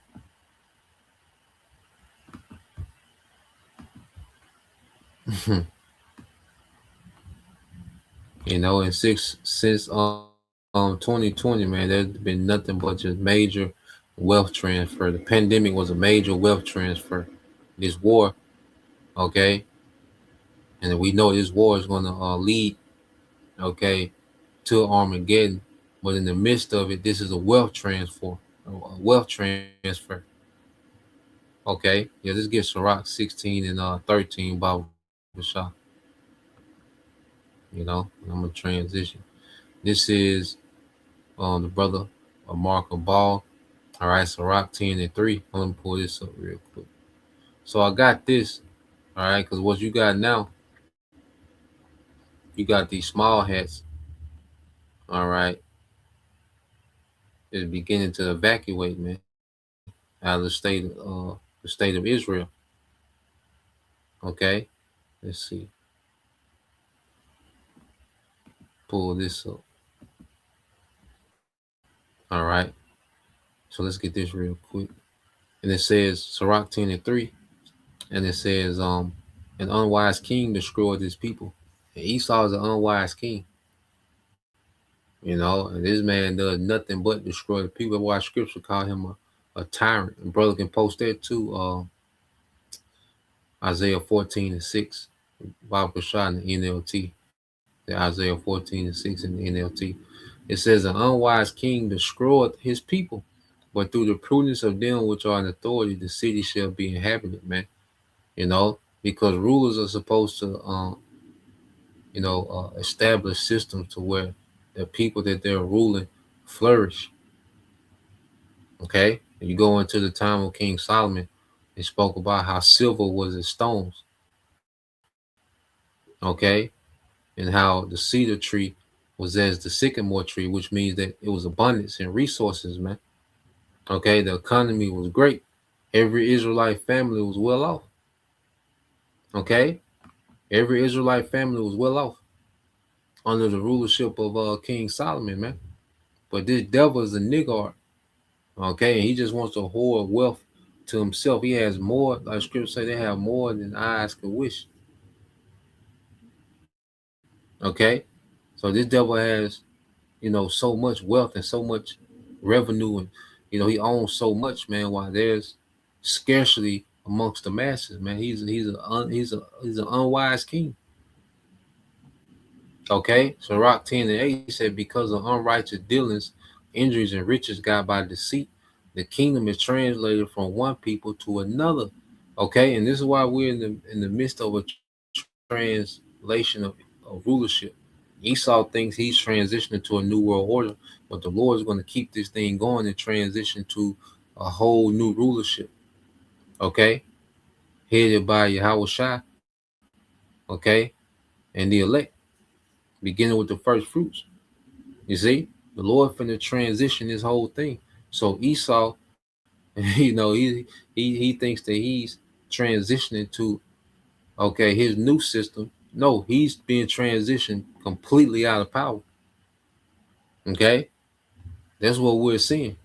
You know, and since 2020, man, there's been nothing but just major wealth transfer. The pandemic was a major wealth transfer. This war, okay, and we know this war is going to lead, okay, to Armageddon. But in the midst of it, this is a wealth transfer. Okay, yeah, let's get Sirach 16 and 13, Baba Shah. You know, I'm gonna transition. This is the brother of Mark Ball. All right, Sirach 10:3. Let me pull this up real quick. So I got this, all right, because what you got now, you got these small hats, all right, is beginning to evacuate, man, out of the state of Israel. Okay, let's see. Pull this up. All right, so let's get this real quick. And it says Sirach 10:3, and it says an unwise king destroyed his people. And Esau is an unwise king. You know, and this man does nothing but destroy the people. That's why scripture call him a tyrant. And brother can post that too. Isaiah 14:6, Bible shot in the NLT. The Isaiah 14:6 in the NLT. It says an unwise king destroyed his people, but through the prudence of them which are in authority, the city shall be inhabited, man. You know, because rulers are supposed to establish systems to where the people that they're ruling flourish. Okay, and you go into the time of King Solomon, they spoke about how silver was as stones. Okay, and how the cedar tree was as the sycamore tree, which means that it was abundance in resources, man. Okay, the economy was great. Every Israelite family was well off. Okay, every Israelite family was well off under the rulership of King Solomon, man. But this devil is a niggard. Okay, and he just wants to hoard wealth to himself. He has more, like scripture say, they have more than eyes can wish. Okay, so this devil has, so much wealth and so much revenue, and he owns so much, man. While there's scarcity amongst the masses, man. He's an unwise king. Okay, so Rock 10:8 said, because of unrighteous dealings, injuries, and riches got by deceit, the kingdom is translated from one people to another. Okay, and this is why we're in the midst of a translation of rulership. Esau thinks he's transitioning to a new world order, but the Lord is going to keep this thing going and transition to a whole new rulership. Okay, headed by Yahweh Shai. Okay, and the elect, beginning with the first fruits. You see, the Lord finna transition this whole thing. So Esau, he thinks that he's transitioning to his new system. No, he's being transitioned completely out of power. Okay, that's what we're seeing.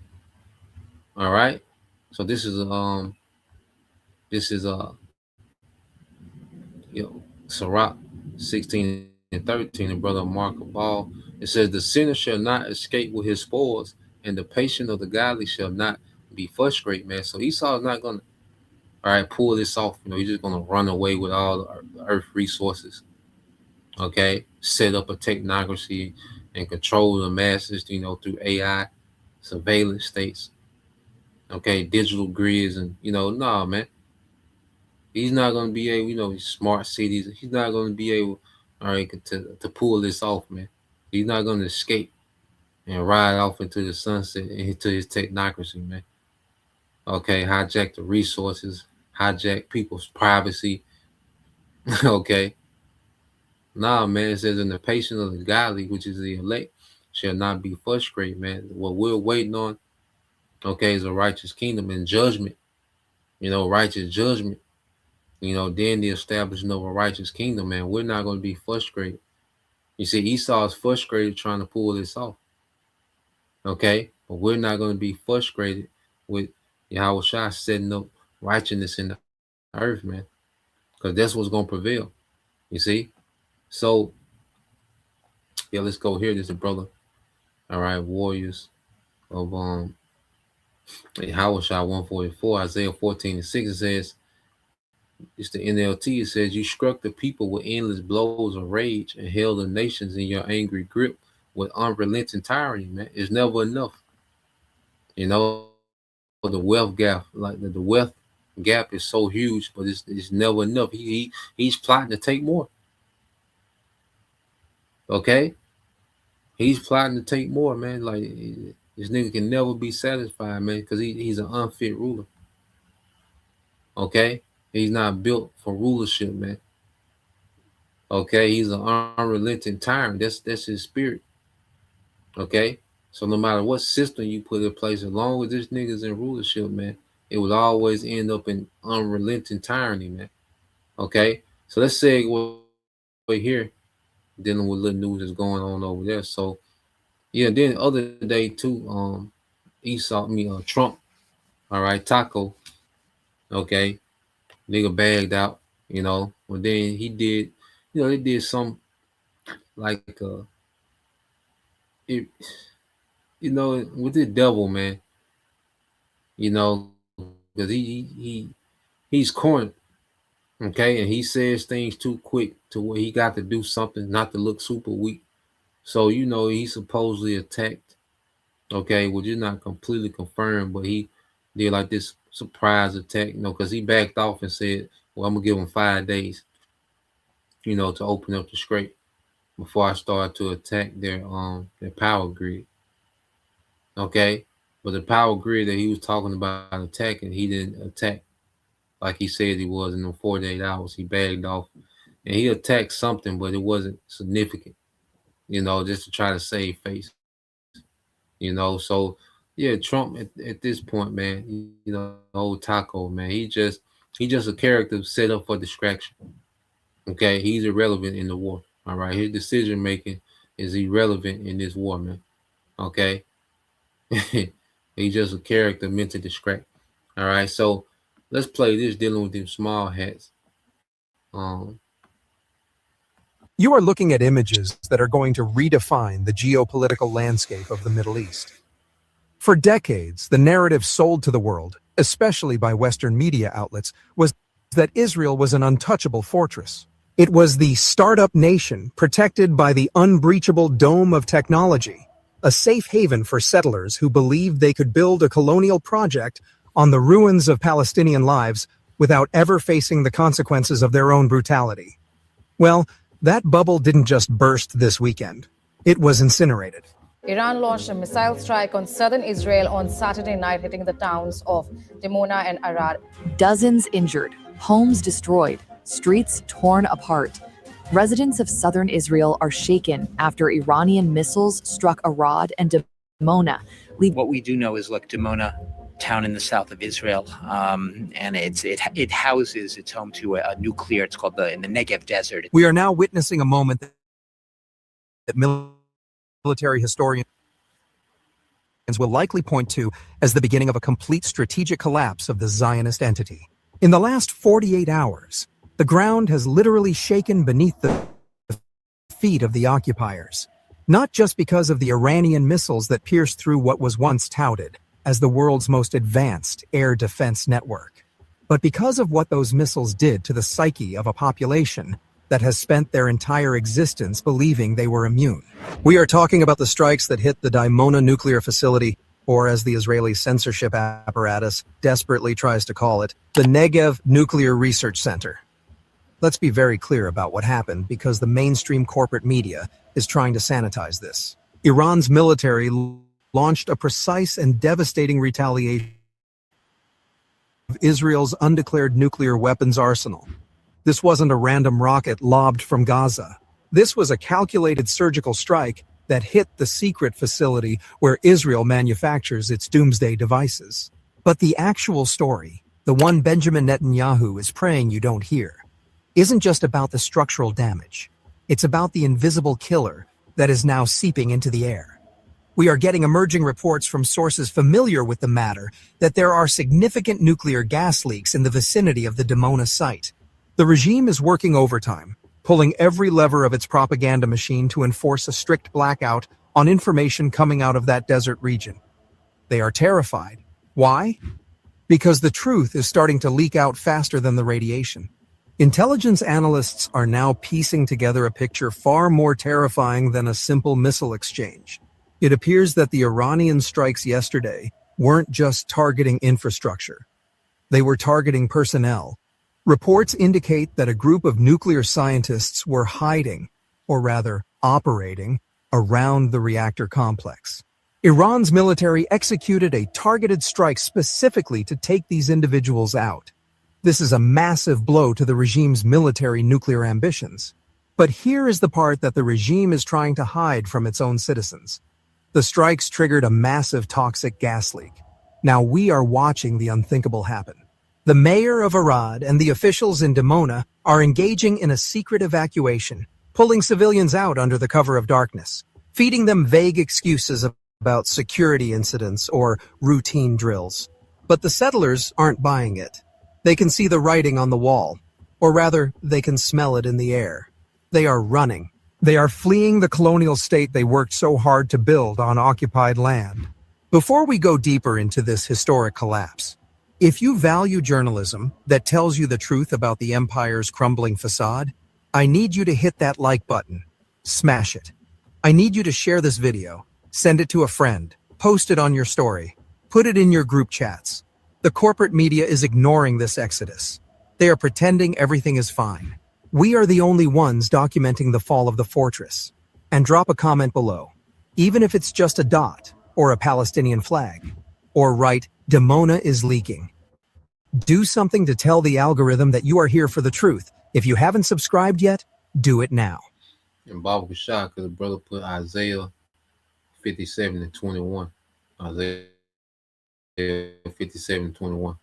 All right, so this is Sirach 16 and 13, and brother Mark Ball. It says, the sinner shall not escape with his spoils, and the patient of the godly shall not be frustrated, man. So Esau is not gonna pull this off. He's just gonna run away with all the earth resources. Okay, set up a technocracy and control the masses, through AI, surveillance states, digital grids, and nah, man. He's not gonna be able, smart cities. He's not gonna be able, to pull this off, man. He's not gonna escape and ride off into the sunset and into his technocracy, man. Okay, hijack the resources, hijack people's privacy. Okay. Nah, man, it says, in the patience of the godly, which is the elect, shall not be frustrated, man. What we're waiting on, is a righteous kingdom and judgment. Righteous judgment. Then the establishment of a righteous kingdom, man. We're not going to be frustrated. You see, Esau is frustrated trying to pull this off. Okay, but we're not going to be frustrated with Yahweh Shai setting up righteousness in the earth, man, because that's what's going to prevail. You see, so yeah, let's go here. There's a brother. All right, warriors of Yahweh Shai 144, Isaiah 14 and 6. It says, it's the NLT. It says, you struck the people with endless blows of rage and held the nations in your angry grip with unrelenting tyranny, man. It's never enough. The wealth gap, the wealth gap is so huge, but it's never enough. He's plotting to take more. Okay? He's plotting to take more, man. Like, this nigga can never be satisfied, man, because he's an unfit ruler. Okay? He's not built for rulership, man. Okay? He's an unrelenting tyrant. That's his spirit. Okay? So no matter what system you put in place, as long as this nigga's in rulership, man, it will always end up in unrelenting tyranny, man. Okay? So let's say we're here dealing with little news that's going on over there. So yeah, then the other day too, Trump, all right, Taco, okay, nigga bagged out, but then he did, they did some like with the devil, man, because he's cornered, okay, and he says things too quick to where he got to do something not to look super weak. So he supposedly attacked, okay, which is not completely confirmed, but he did like this surprise attack, because he backed off and said, well, I'm gonna give him 5 days, to open up the scrape before I start to attack their power grid. Okay, but the power grid that he was talking about attacking, he didn't attack like he said he was in the 48 hours. He bagged off, and he attacked something, but it wasn't significant, just to try to save face. So yeah, Trump at this point, man, old Taco, man, he just a character set up for distraction. Okay, he's irrelevant in the war. All right, his decision making is irrelevant in this war, man. Okay. He's just a character meant to distract. All right. So let's play this dealing with them small hats. You are looking at images that are going to redefine the geopolitical landscape of the Middle East. For decades, the narrative sold to the world, especially by Western media outlets, was that Israel was an untouchable fortress. It was the startup nation protected by the unbreachable dome of technology, a safe haven for settlers who believed they could build a colonial project on the ruins of Palestinian lives without ever facing the consequences of their own brutality. Well, that bubble didn't just burst this weekend. It was incinerated. Iran launched a missile strike on southern Israel on Saturday night, hitting the towns of Dimona and Arad. Dozens injured, homes destroyed, streets torn apart. Residents of southern Israel are shaken after Iranian missiles struck Arad and Dimona. What we do know is, look, Dimona, town in the south of Israel, and it houses, it's home to a nuclear, it's called in the Negev Desert. We are now witnessing a moment that military historians will likely point to as the beginning of a complete strategic collapse of the Zionist entity. In the last 48 hours, the ground has literally shaken beneath the feet of the occupiers, not just because of the Iranian missiles that pierced through what was once touted as the world's most advanced air defense network, but because of what those missiles did to the psyche of a population that has spent their entire existence believing they were immune. We are talking about the strikes that hit the Dimona nuclear facility, or as the Israeli censorship apparatus desperately tries to call it, the Negev Nuclear Research Center. Let's be very clear about what happened, because the mainstream corporate media is trying to sanitize this. Iran's military launched a precise and devastating retaliation of Israel's undeclared nuclear weapons arsenal. This wasn't a random rocket lobbed from Gaza. This was a calculated surgical strike that hit the secret facility where Israel manufactures its doomsday devices. But the actual story, the one Benjamin Netanyahu is praying you don't hear, isn't just about the structural damage. It's about the invisible killer that is now seeping into the air. We are getting emerging reports from sources familiar with the matter that there are significant nuclear gas leaks in the vicinity of the Dimona site. The regime is working overtime, pulling every lever of its propaganda machine to enforce a strict blackout on information coming out of that desert region. They are terrified. Why? Because the truth is starting to leak out faster than the radiation. Intelligence analysts are now piecing together a picture far more terrifying than a simple missile exchange. It appears that the Iranian strikes yesterday weren't just targeting infrastructure. They were targeting personnel. Reports indicate that a group of nuclear scientists were hiding, or rather operating, around the reactor complex. Iran's military executed a targeted strike specifically to take these individuals out. This is a massive blow to the regime's military nuclear ambitions. But here is the part that the regime is trying to hide from its own citizens. The strikes triggered a massive toxic gas leak. Now we are watching the unthinkable happen. The mayor of Arad and the officials in Dimona are engaging in a secret evacuation, pulling civilians out under the cover of darkness, feeding them vague excuses about security incidents or routine drills. But the settlers aren't buying it. They can see the writing on the wall, or rather, they can smell it in the air. They are running. They are fleeing the colonial state they worked so hard to build on occupied land. Before we go deeper into this historic collapse, if you value journalism that tells you the truth about the empire's crumbling facade, I need you to hit that like button. Smash it. I need you to share this video, send it to a friend, post it on your story, put it in your group chats. The corporate media is ignoring this exodus. They are pretending everything is fine. We are the only ones documenting the fall of the fortress. And drop a comment below, even if it's just a dot or a Palestinian flag. Or write, Dimona is leaking. Do something to tell the algorithm that you are here for the truth. If you haven't subscribed yet, do it now. And Bob was shocked because the brother put Isaiah 57:21. Isaiah 57:21.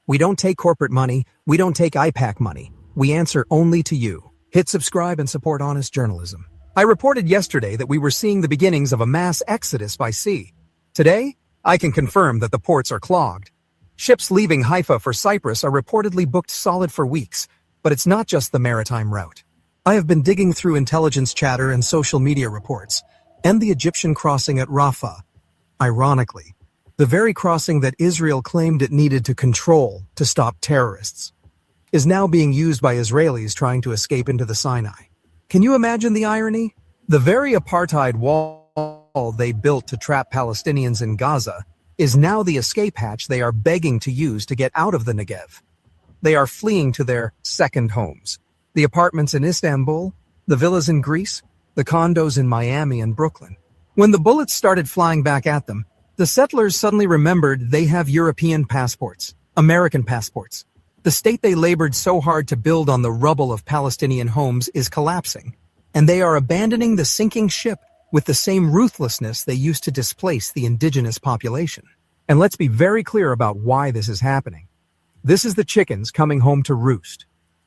We don't take corporate money. We don't take IPAC money. We answer only to you. Hit subscribe and support honest journalism. I reported yesterday that we were seeing the beginnings of a mass exodus by sea. Today, I can confirm that the ports are clogged. Ships leaving Haifa for Cyprus are reportedly booked solid for weeks, but it's not just the maritime route. I have been digging through intelligence chatter and social media reports, and the Egyptian crossing at Rafah. Ironically, the very crossing that Israel claimed it needed to control to stop terrorists, is now being used by Israelis trying to escape into the Sinai. Can you imagine the irony? The very apartheid wall they built to trap Palestinians in Gaza is now the escape hatch they are begging to use to get out of the Negev. They are fleeing to their second homes. The apartments in Istanbul, the villas in Greece, the condos in Miami and Brooklyn. When the bullets started flying back at them, the settlers suddenly remembered they have European passports, American passports. The state they labored so hard to build on the rubble of Palestinian homes is collapsing, and they are abandoning the sinking ship with the same ruthlessness they used to displace the indigenous population. And let's be very clear about why this is happening. This is the chickens coming home to roost.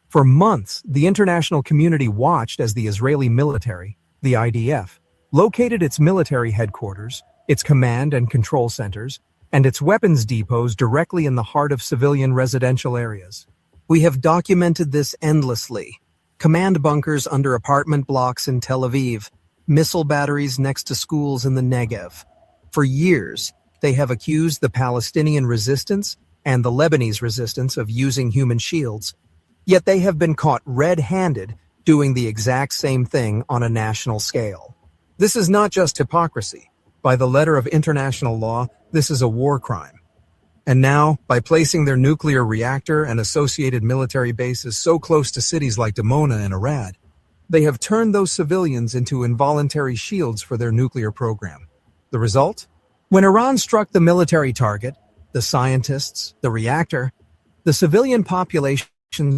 For months, the international community watched as the Israeli military, the IDF, located its military headquarters, its command and control centers, and its weapons depots directly in the heart of civilian residential areas. We have documented this endlessly. Command bunkers under apartment blocks in Tel Aviv, missile batteries next to schools in the Negev. For years, they have accused the Palestinian resistance and the Lebanese resistance of using human shields, yet they have been caught red-handed doing the exact same thing on a national scale. This is not just hypocrisy. By the letter of international law, this is a war crime. And now, by placing their nuclear reactor and associated military bases so close to cities like Dimona and Arad, they have turned those civilians into involuntary shields for their nuclear program. The result? When Iran struck the military target, the scientists, the reactor, the civilian population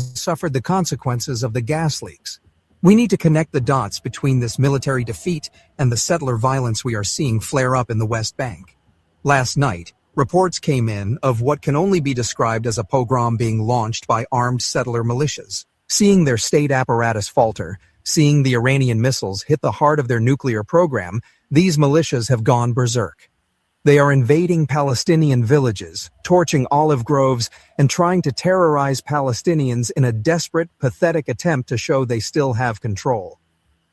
suffered the consequences of the gas leaks. We need to connect the dots between this military defeat and the settler violence we are seeing flare up in the West Bank. Last night, reports came in of what can only be described as a pogrom being launched by armed settler militias. Seeing their state apparatus falter, seeing the Iranian missiles hit the heart of their nuclear program, these militias have gone berserk. They are invading Palestinian villages, torching olive groves, and trying to terrorize Palestinians in a desperate, pathetic attempt to show they still have control.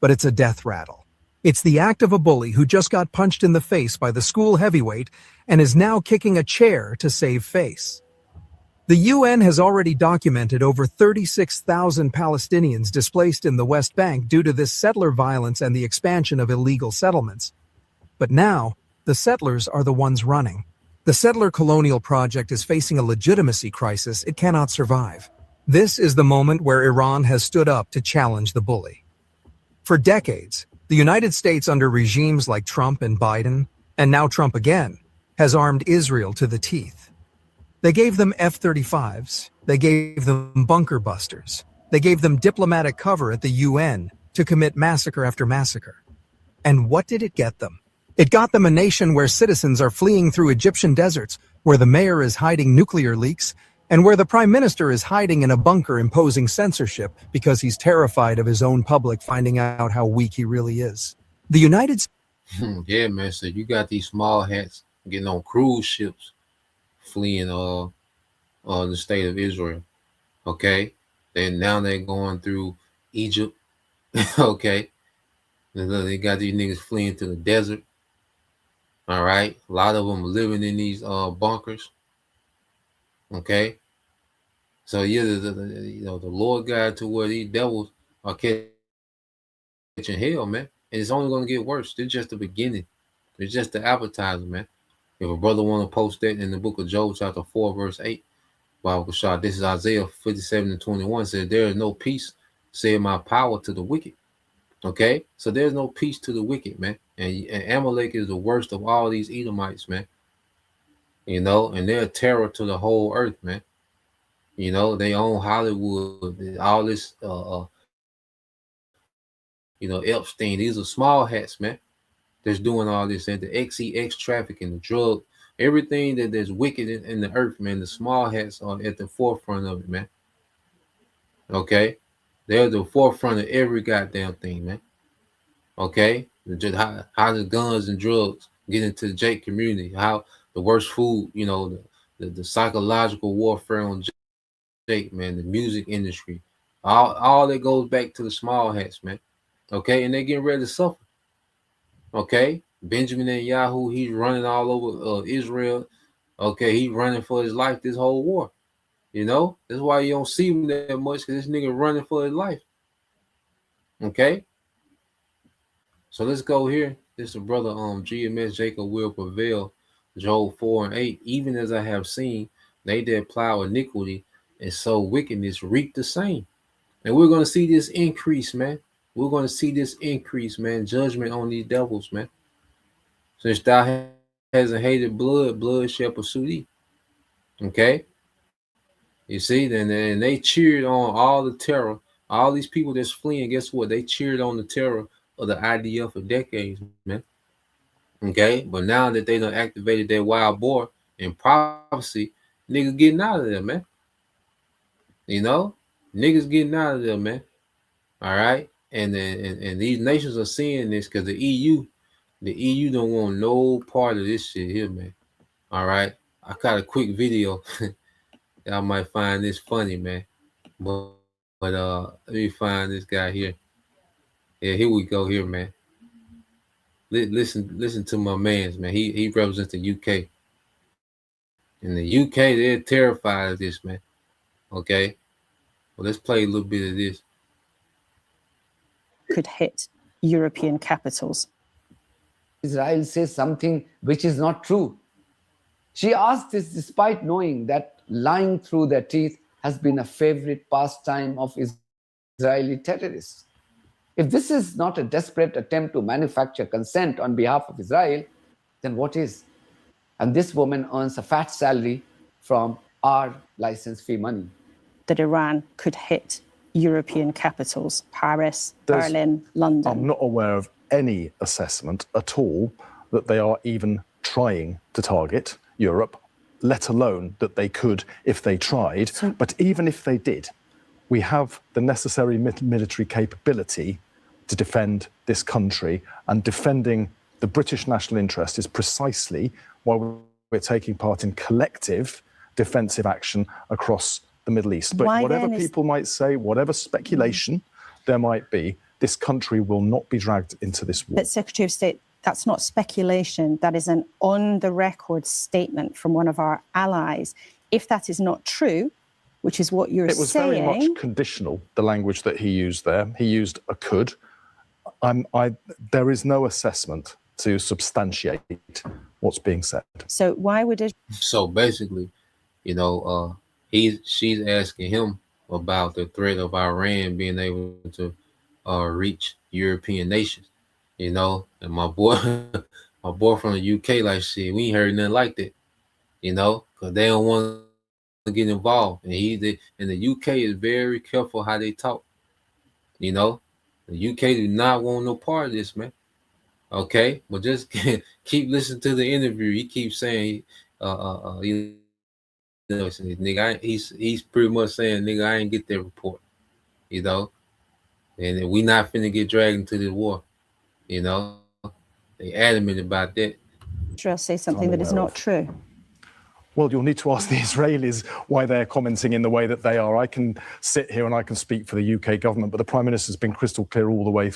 But it's a death rattle. It's the act of a bully who just got punched in the face by the school heavyweight and is now kicking a chair to save face. The UN has already documented over 36,000 Palestinians displaced in the West Bank due to this settler violence and the expansion of illegal settlements. But now, the settlers are the ones running. The settler colonial project is facing a legitimacy crisis it cannot survive. This is the moment where Iran has stood up to challenge the bully. For decades, the United States under regimes like Trump and Biden, and now Trump again, has armed Israel to the teeth. They gave them F-35s, they gave them bunker busters, they gave them diplomatic cover at the UN to commit massacre after massacre. And what did it get them? It got them a nation where citizens are fleeing through Egyptian deserts, where the mayor is hiding nuclear leaks, and where the prime minister is hiding in a bunker imposing censorship because he's terrified of his own public finding out how weak he really is. The United States... Yeah, man, so you got these small hats getting on cruise ships, fleeing the state of Israel, okay? Then now they're going through Egypt, okay? And then they got these niggas fleeing to the desert. All right, a lot of them living in these bunkers. Okay, so yeah, the Lord God to where these devils are catching hell, man, and it's only going to get worse. It's just the beginning. It's just the appetizer, man. If a brother want to post that in the book of Job, chapter 4, verse 8, Bible shot. This is Isaiah 57:21. Says, "There is no peace, said my power to the wicked." Okay, so there's no peace to the wicked, man. And Amalek is the worst of all these Edomites, man. You know, and they're a terror to the whole earth, man. You know, they own Hollywood, all this, Epstein. These are small hats, man, that's doing all this, and the XEX trafficking, the drug, everything that there's wicked in the earth, man. The small hats are at the forefront of it, man. Okay, they're the forefront of every goddamn thing, man. Okay, how the guns and drugs get into the Jake community, how the worst food, the psychological warfare on Jake, man, the music industry, all that goes back to the small hats, man. Okay, and they're getting ready to suffer. Okay, Benjamin Netanyahu, he's running all over Israel. Okay, he's running for his life this whole war. You know, that's why you don't see him that much, because this nigga running for his life. Okay, so let's go here. This is brother GMS Jacob will prevail, Joel 4 and 8. Even as I have seen, they that plow iniquity and sow wickedness reap the same. And we're going to see this increase, man. We're going to see this increase, man. Judgment on these devils, man. Since thou hasn't hated blood, blood shall pursue thee. Okay? You see, then they cheered on all the terror. All these people that's fleeing, guess what? They cheered on the terror of the IDF for decades, man. Okay? But now that they done activated that wild boar in prophecy, niggas getting out of there, man. You know? Niggas getting out of there, man. All right? And these nations are seeing this because the EU don't want no part of this shit here, man. All right? I got a quick video. Y'all might find this funny, man. But let me find this guy here. Yeah, here we go here, man. Listen to my man's, man. He represents the UK. In the UK, they're terrified of this, man. Okay? Well, let's play a little bit of this. Could hit European capitals. Israel says something which is not true. She asked this despite knowing that lying through their teeth has been a favorite pastime of Israeli terrorists. If this is not a desperate attempt to manufacture consent on behalf of Israel, then what is? And this woman earns a fat salary from our license fee money. That Iran could hit European capitals, Paris, Berlin, London. I'm not aware of any assessment at all that they are even trying to target Europe, let alone that they could if they tried. But even if they did, we have the necessary military capability to defend this country, and defending the British national interest is precisely why we're taking part in collective defensive action across the Middle East. But whatever people might say, whatever speculation there might be, this country will not be dragged into this war. But Secretary of State, that's not speculation. That is an on-the-record statement from one of our allies. If that is not true, which is what you're saying... It was very much conditional, the language that he used there. He used a could. There is no assessment to substantiate what's being said. So why would it... So basically, you know, she's asking him about the threat of Iran being able to reach European nations, you know. And my boy from the UK, like, shit, we ain't heard nothing like that, you know, because they don't want to get involved. And the UK is very careful how they talk, you know. The UK do not want no part of this, man. Okay, but just keep listening to the interview. He keeps saying, you know, nigga, he's pretty much saying, nigga, I ain't get that report, you know, and we not finna get dragged into this war, you know. They adamant about that. Israel say something that is not true. Well, you'll need to ask the Israelis why they're commenting in the way that they are. I can sit here and I can speak for the UK government, but the Prime Minister has been crystal clear all the way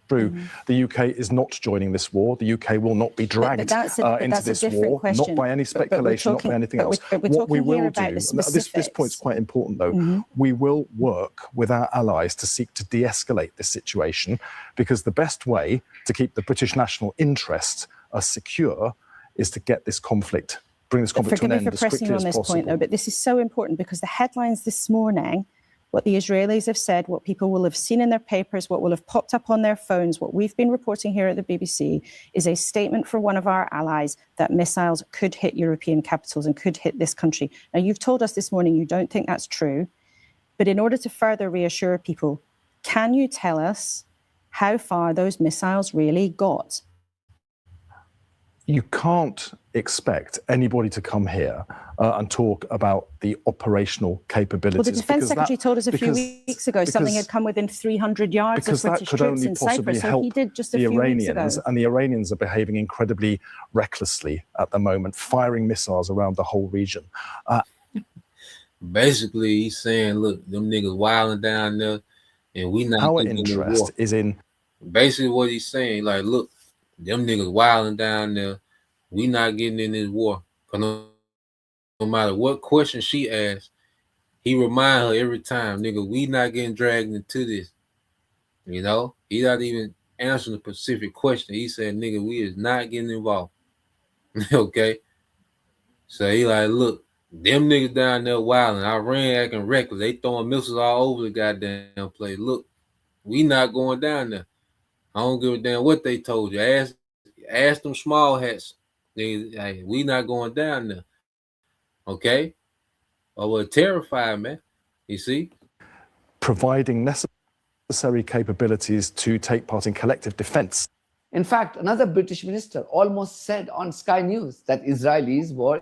through. The UK is not joining this war. The UK will not be dragged into this war, not by any speculation, not by anything else. What we will do, this point's quite important though, we will work with our allies to seek to de-escalate this situation, because the best way to keep the British national interest secure is to get this conflict, bring this conflict to an end as quickly as possible. Forgive me for pressing you on this point though, but this is so important because the headlines this morning, what the Israelis have said, what people will have seen in their papers, what will have popped up on their phones, what we've been reporting here at the BBC, is a statement from one of our allies that missiles could hit European capitals and could hit this country. Now, you've told us this morning you don't think that's true, but in order to further reassure people, can you tell us how far those missiles really got? you can't expect anybody to come here and talk about the operational capabilities. Well, the defense secretary told us a few weeks ago something had because- come within 300 yards of because that British could troops only in possibly Cyprus. So help he did just a the few weeks ago. Iranians, and the Iranians are behaving incredibly recklessly at the moment, firing missiles around the whole region. Basically, he's saying, look, them niggas wilding down there, and we not Our getting in the interest war. is in Basically what he's saying, like, look, them niggas wilding down there, we not getting in this war. Cause no matter what question she asks, he remind her every time, nigga, we not getting dragged into this. You know, he not even answering the specific question. He said, nigga, we is not getting involved. Okay. So he like, look, them niggas down there wilding, Iran acting reckless. They throwing missiles all over the goddamn place. Look, we not going down there. I don't give a damn what they told you. Ask them small hats. Hey, we not going down there. Okay? I was terrified, man. You see? providing necessary capabilities to take part in collective defense. In fact, another British minister almost said on Sky News that Israelis were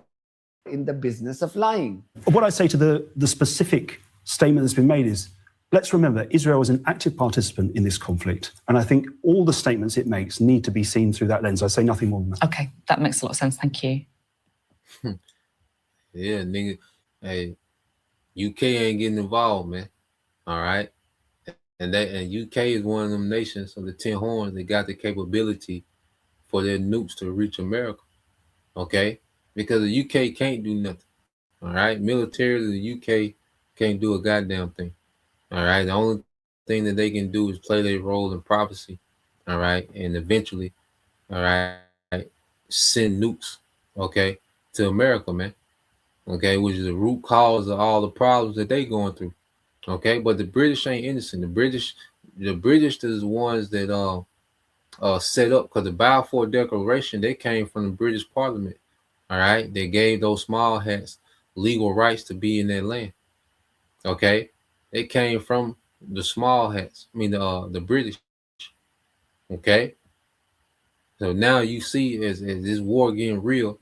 in the business of lying. What I say to the specific statement that's been made is, let's remember, Israel is an active participant in this conflict. And I think all the statements it makes need to be seen through that lens. I say nothing more than that. Okay, that makes a lot of sense. Thank you. Yeah, nigga. Hey, UK ain't getting involved, man. All right. And UK is one of them nations of the 10 horns that got the capability for their nukes to reach America. Okay? Because the UK can't do nothing. All right. Militarily, the UK can't do a goddamn thing. All right. The only thing that they can do is play their role in prophecy. All right. And eventually, all right, send nukes, okay, to America, man. Okay, which is the root cause of all the problems that they going through. Okay, but the British ain't innocent. The British is the ones that set up, because the Balfour Declaration, they came from the British Parliament. All right, they gave those small hats legal rights to be in their land. Okay, they came from the small hats. I mean the British. Okay, so now you see as this war getting real.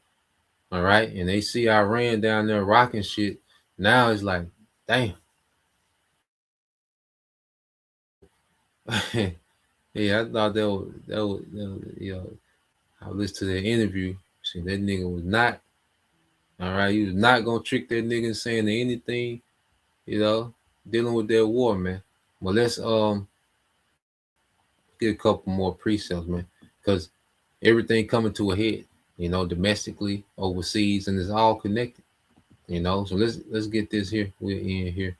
All right, and they see Iran down there rocking shit. Now it's like, damn. Yeah, I thought that was you know, I listened to the interview. See, that nigga was not, all right, he was not gonna trick that nigga saying anything, you know, dealing with that war, man. Well, let's get a couple more precepts, man, because everything coming to a head, you know, domestically, overseas, and it's all connected, you know. So let's get this here. We're in here.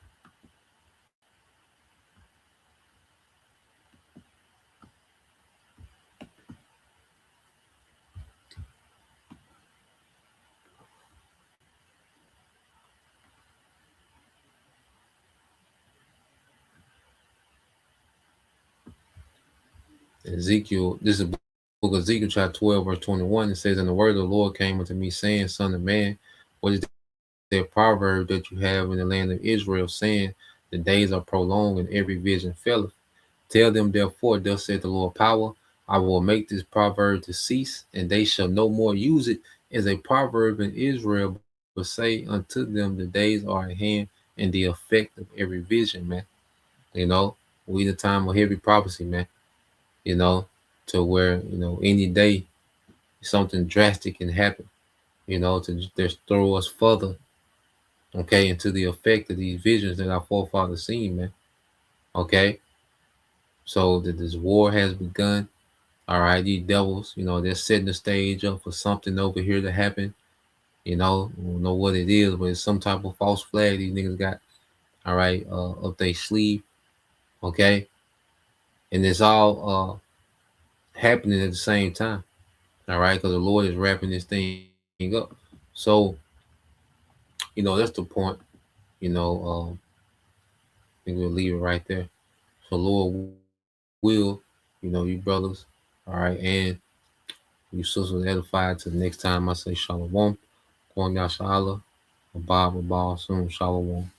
Ezekiel, this is book of Ezekiel chapter 12, verse 21. It says, and the word of the Lord came unto me, saying, Son of man, what is that proverb that you have in the land of Israel, saying, the days are prolonged and every vision faileth? Tell them therefore, thus saith the Lord power, I will make this proverb to cease, and they shall no more use it as a proverb in Israel, but say unto them, the days are at hand, and the effect of every vision, man. You know, we in a time of heavy prophecy, man. You know, to where, you know, any day something drastic can happen, you know, to just throw us further, okay, into the effect of these visions that our forefathers seen, man. Okay, so that this war has begun. All right, these devils, you know, they're setting the stage up for something over here to happen. You know, we don't know what it is, but it's some type of false flag these niggas got, all right, up their sleeve. Okay, and it's all happening at the same time, all right, because the Lord is wrapping this thing up. So, you know, that's the point. You know, I think we'll leave it right there. So Lord will, you know, you brothers, all right, and you sisters edified. To the next time I say shalom, Kwang Yashala, Abba, soon, shalom.